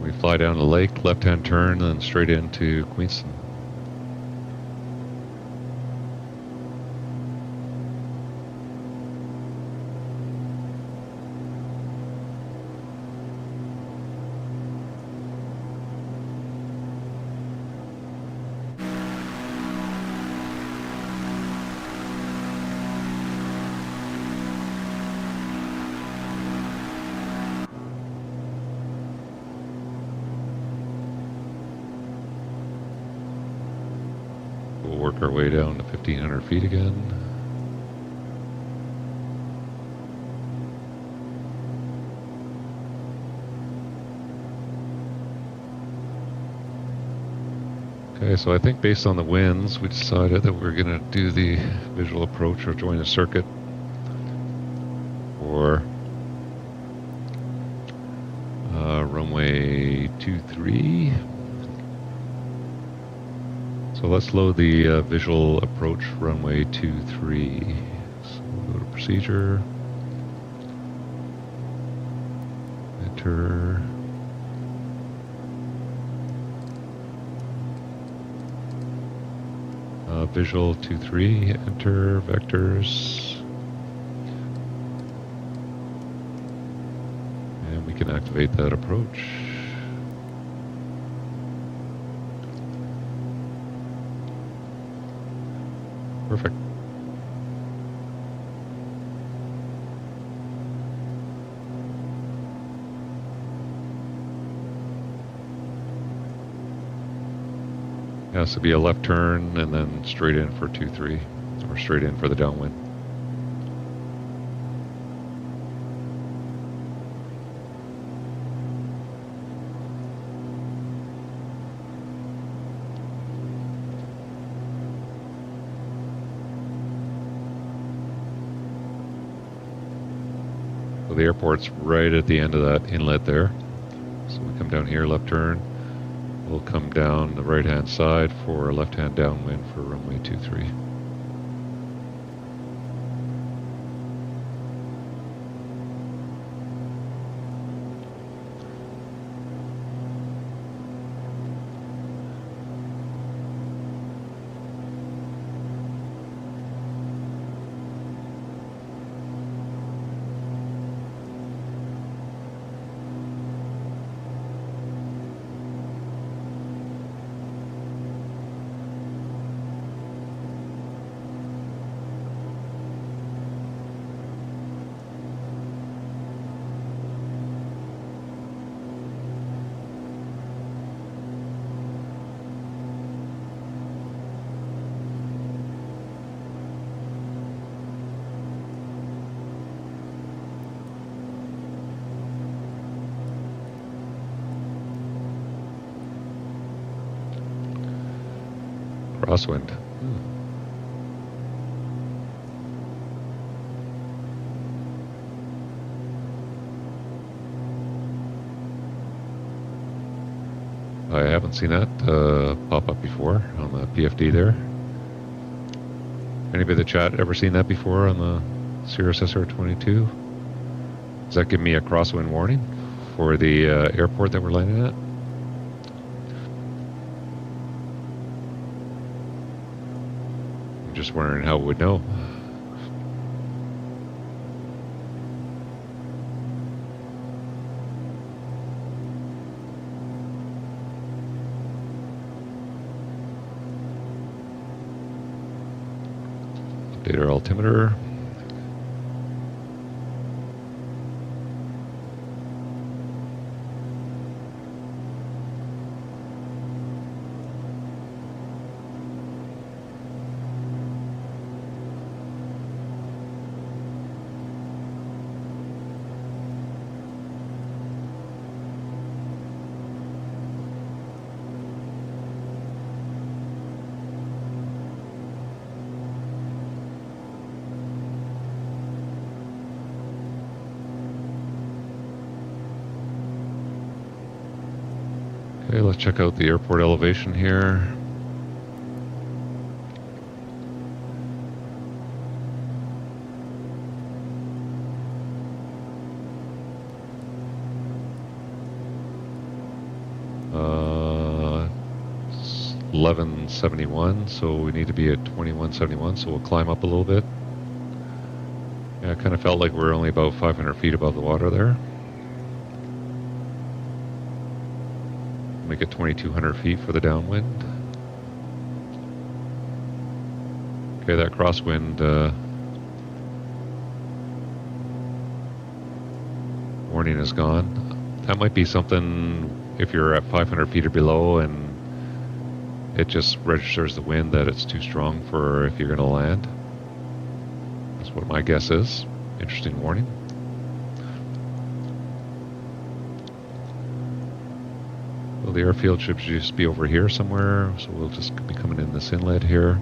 We fly down the lake, left-hand turn, and then straight into Queenston. We'll work our way down to 1,500 feet again. Okay, so I think based on the winds, we decided that we're going to do the visual approach or join a circuit for runway 23. So let's load the visual approach runway 23. So we'll go to procedure, enter. Visual 23, enter vectors, and we can activate that approach. Perfect. It has to be a left turn and then straight in for 2-3, or straight in for the downwind. So the airport's right at the end of that inlet there. So we come down here, left turn. We'll come down the right-hand side for a left-hand downwind for runway 23. Crosswind. I haven't seen that pop up before on the PFD there. Anybody in the chat ever seen that before on the Cirrus SR22? Does that give me a crosswind warning for the airport that we're landing at? Just wondering how it would know. Update our altimeter. Okay, let's check out the airport elevation here. It's 1171, so we need to be at 2171, so we'll climb up a little bit. Yeah, I kind of felt like we're only about 500 feet above the water there. Make it 2,200 feet for the downwind. Okay, that crosswind warning is gone. That might be something if you're at 500 feet or below and it just registers the wind that it's too strong for if you're going to land. That's what my guess is. Interesting warning. the airfield should just be over here somewhere, so we'll just be coming in this inlet here.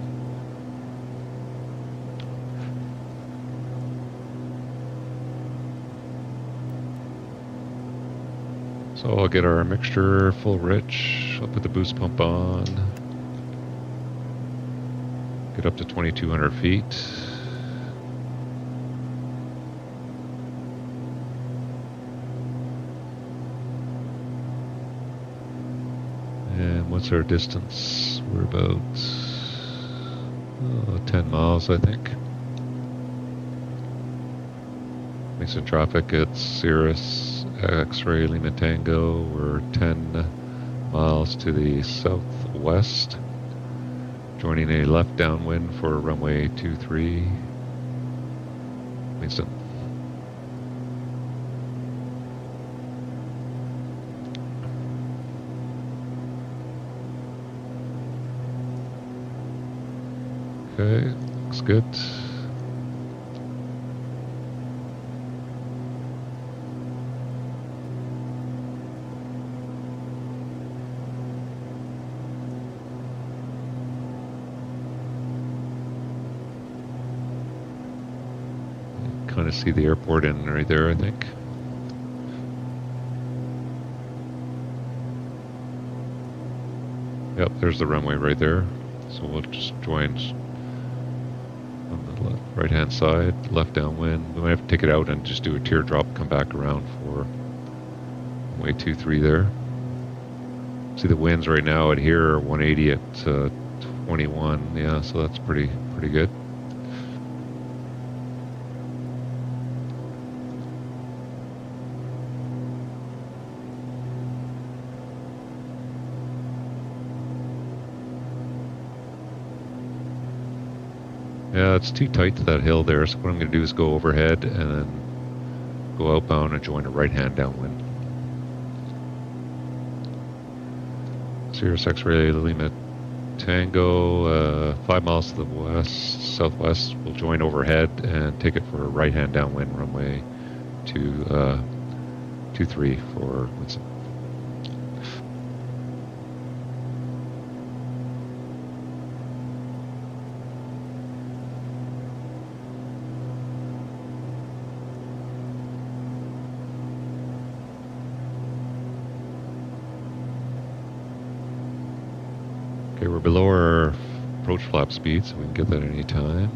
So I'll get our mixture full rich, I'll put the boost pump on, get up to 2,200 feet. And what's our distance? We're about 10 miles, I think. Make some traffic at Cirrus X-ray Lima Tango. We're 10 miles to the southwest. Joining a left downwind for runway 23. Winston. Okay, looks good. Kind of see the airport in right there, I think. Yep, there's the runway right there. So we'll just join on the right-hand side, left downwind. We might have to take it out and just do a teardrop, come back around for runway 23 there. See the winds right now at here are 180 at 21. Yeah, so that's pretty good. Yeah, it's too tight to that hill there, so what I'm going to do is go overhead and then go outbound and join a right-hand downwind. Cirrus X-ray Lima Tango, 5 miles to the southwest. We'll join overhead and take it for a right-hand downwind runway to 23 for Winston. Okay, we're below our approach flap speed, so we can get that any time.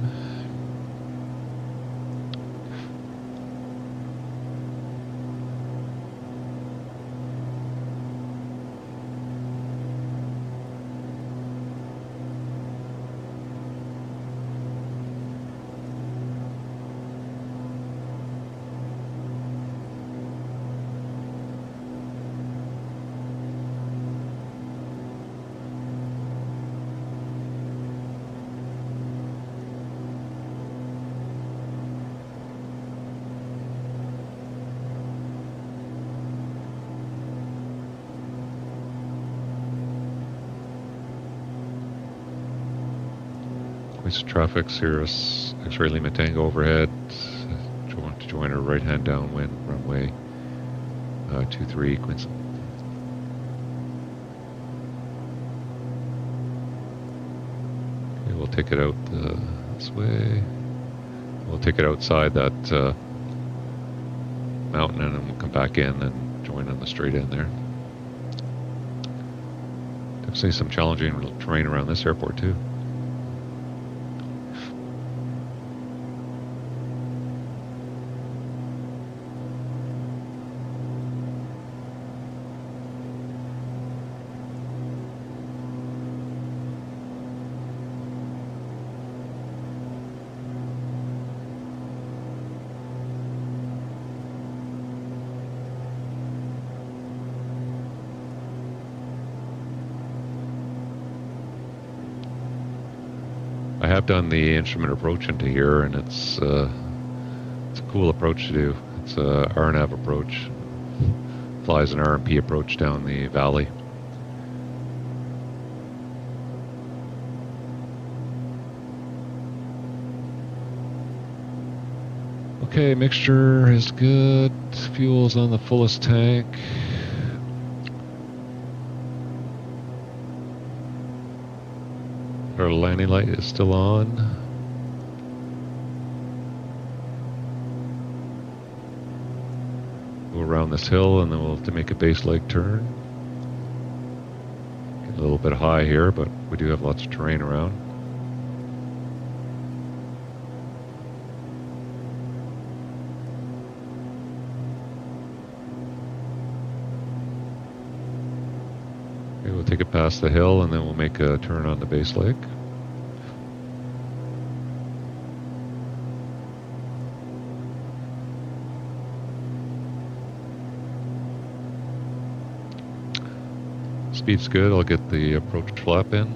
Traffic, Cirrus X-ray Lima Tango overhead. To join our right-hand downwind runway 23 Queensland. Okay, we'll take it out this way. We'll take it outside that mountain, and then we'll come back in and join on the straight end there. Definitely some challenging terrain around this airport too. I have done the instrument approach into here, and it's a cool approach to do. It's a RNAV approach. Flies an RMP approach down the valley. Okay, mixture is good. Fuel's on the fullest tank. Our landing light is still on. Go around this hill and then we'll have to make a base leg turn. Get a little bit high here, but we do have lots of terrain around. Okay, we'll take it past the hill and then we'll make a turn on the base leg. Speed's good. I'll get the approach flap in.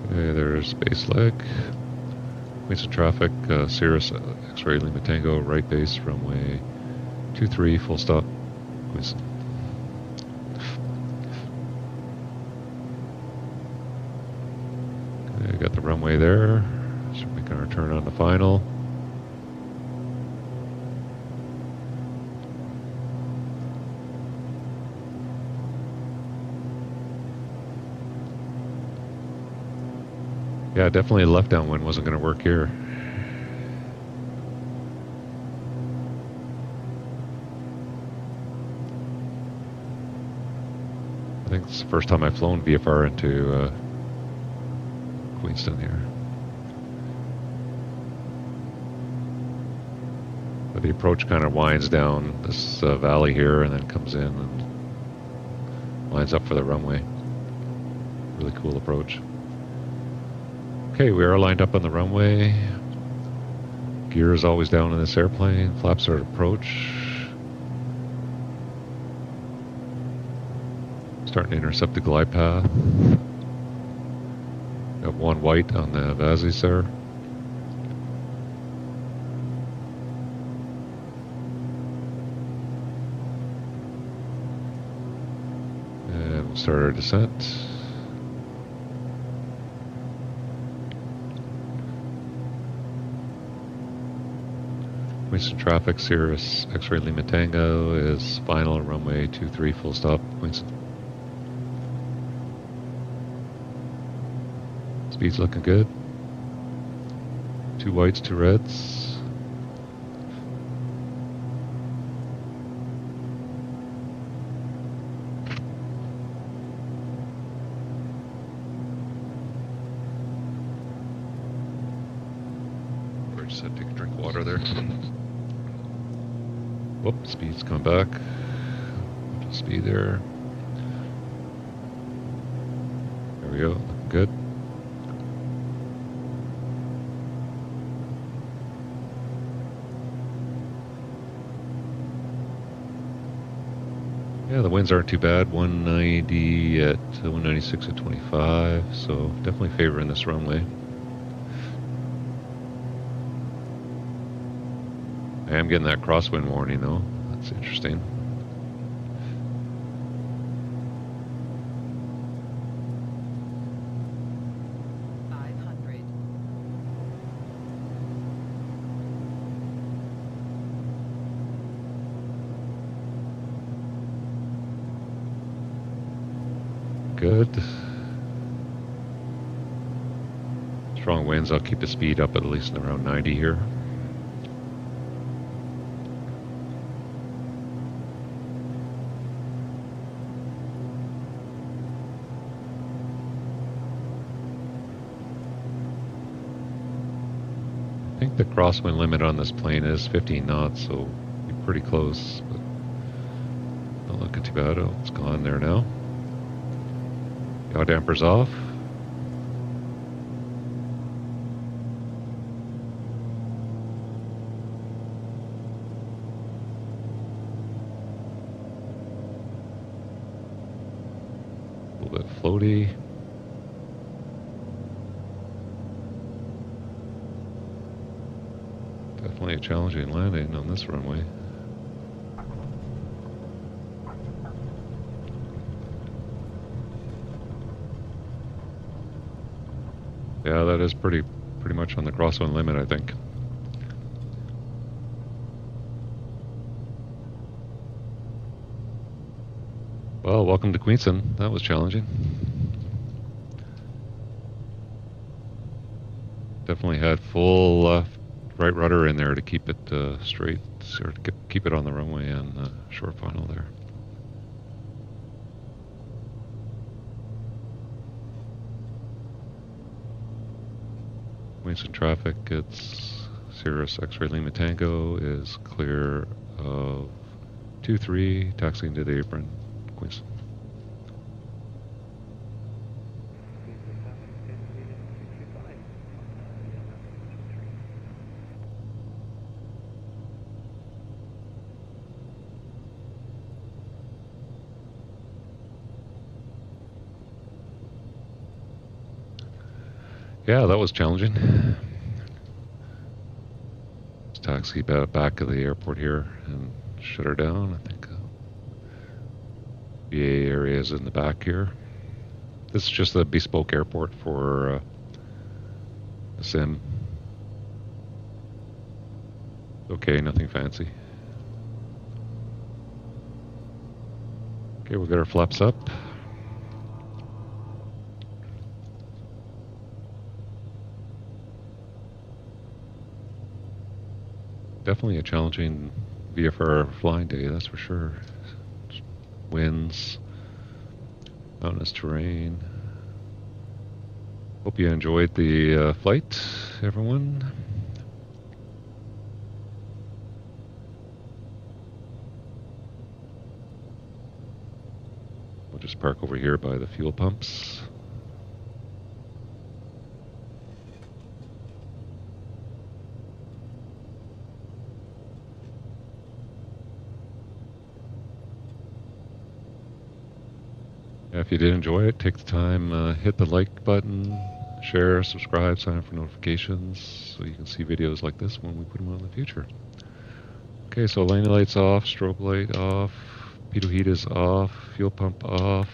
Okay, there's base leg. Points of traffic, Cirrus X-ray Lima Tango, right base, runway 23, full stop. Queenston. Got the runway there, so we're making our turn on the final. Yeah, definitely the left downwind wasn't going to work here. I think it's the first time I've flown VFR into Queenston here. But the approach kind of winds down this valley here and then comes in and lines up for the runway. Really cool approach. Okay, we are lined up on the runway. Gear is always down in this airplane. Flaps are at approach. Starting to intercept the glide path. Got one white on the Vazis there. And we'll start our descent. Queenston traffic, Cirrus X-ray Lima Tango is final, runway 23, full stop, Queenston. Speed's looking good. 2 whites, 2 reds. I just had to take a drink of water there. Whoop, speed's coming back. Speed there. There we go, looking good. Yeah, the winds aren't too bad. 190 at 196 at 25, so definitely favoring this runway. I am getting that crosswind warning though. That's interesting. Good. Strong winds. I'll keep the speed up at least around 90 here. I think the crosswind limit on this plane is 15 knots, so we're pretty close, but not looking too bad. Oh, it's gone there now. Yaw dampers off. A little bit floaty. Definitely a challenging landing on this runway. Yeah, that is pretty much on the crosswind limit, I think. Well, welcome to Queenston. That was challenging. Definitely had full right rudder in there to keep it straight, or to keep it on the runway and short final there. Queenston traffic, it's Cirrus X-ray Lima Tango is clear of 23, taxiing to the apron, Queenston. Yeah, that was challenging. Let's taxi back of the airport here and shut her down. I think BA area is in the back here. This is just a bespoke airport for a sim. Okay, nothing fancy. Okay, we'll get our flaps up. Definitely a challenging VFR flying day, that's for sure. Winds, mountainous terrain. Hope you enjoyed the flight, everyone. We'll just park over here by the fuel pumps. If you did enjoy it, take the time, hit the like button, share, subscribe, sign up for notifications so you can see videos like this when we put them on in the future. Okay, so lane lights off, strobe light off, pitot heat is off, fuel pump off,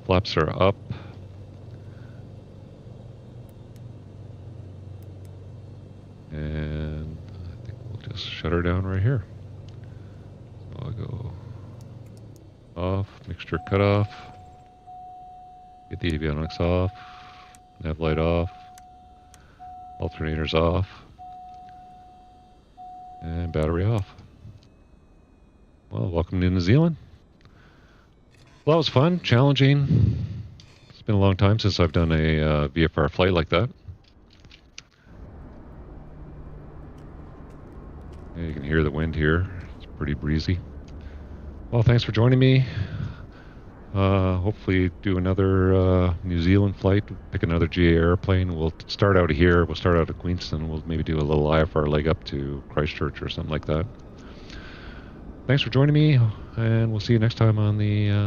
flaps are up. And I think we'll just shut her down right here. So I'll go off, mixture cut off, get the avionics off, nav light off, alternators off, and battery off. Well, welcome to New Zealand. Well, that was fun, challenging. It's been a long time since I've done a VFR flight like that. Yeah, you can hear the wind here. It's pretty breezy. Well, thanks for joining me. Hopefully do another New Zealand flight, pick another GA airplane. We'll start out here. We'll start out at Queenston. We'll maybe do a little IFR leg up to Christchurch or something like that. Thanks for joining me, and we'll see you next time on the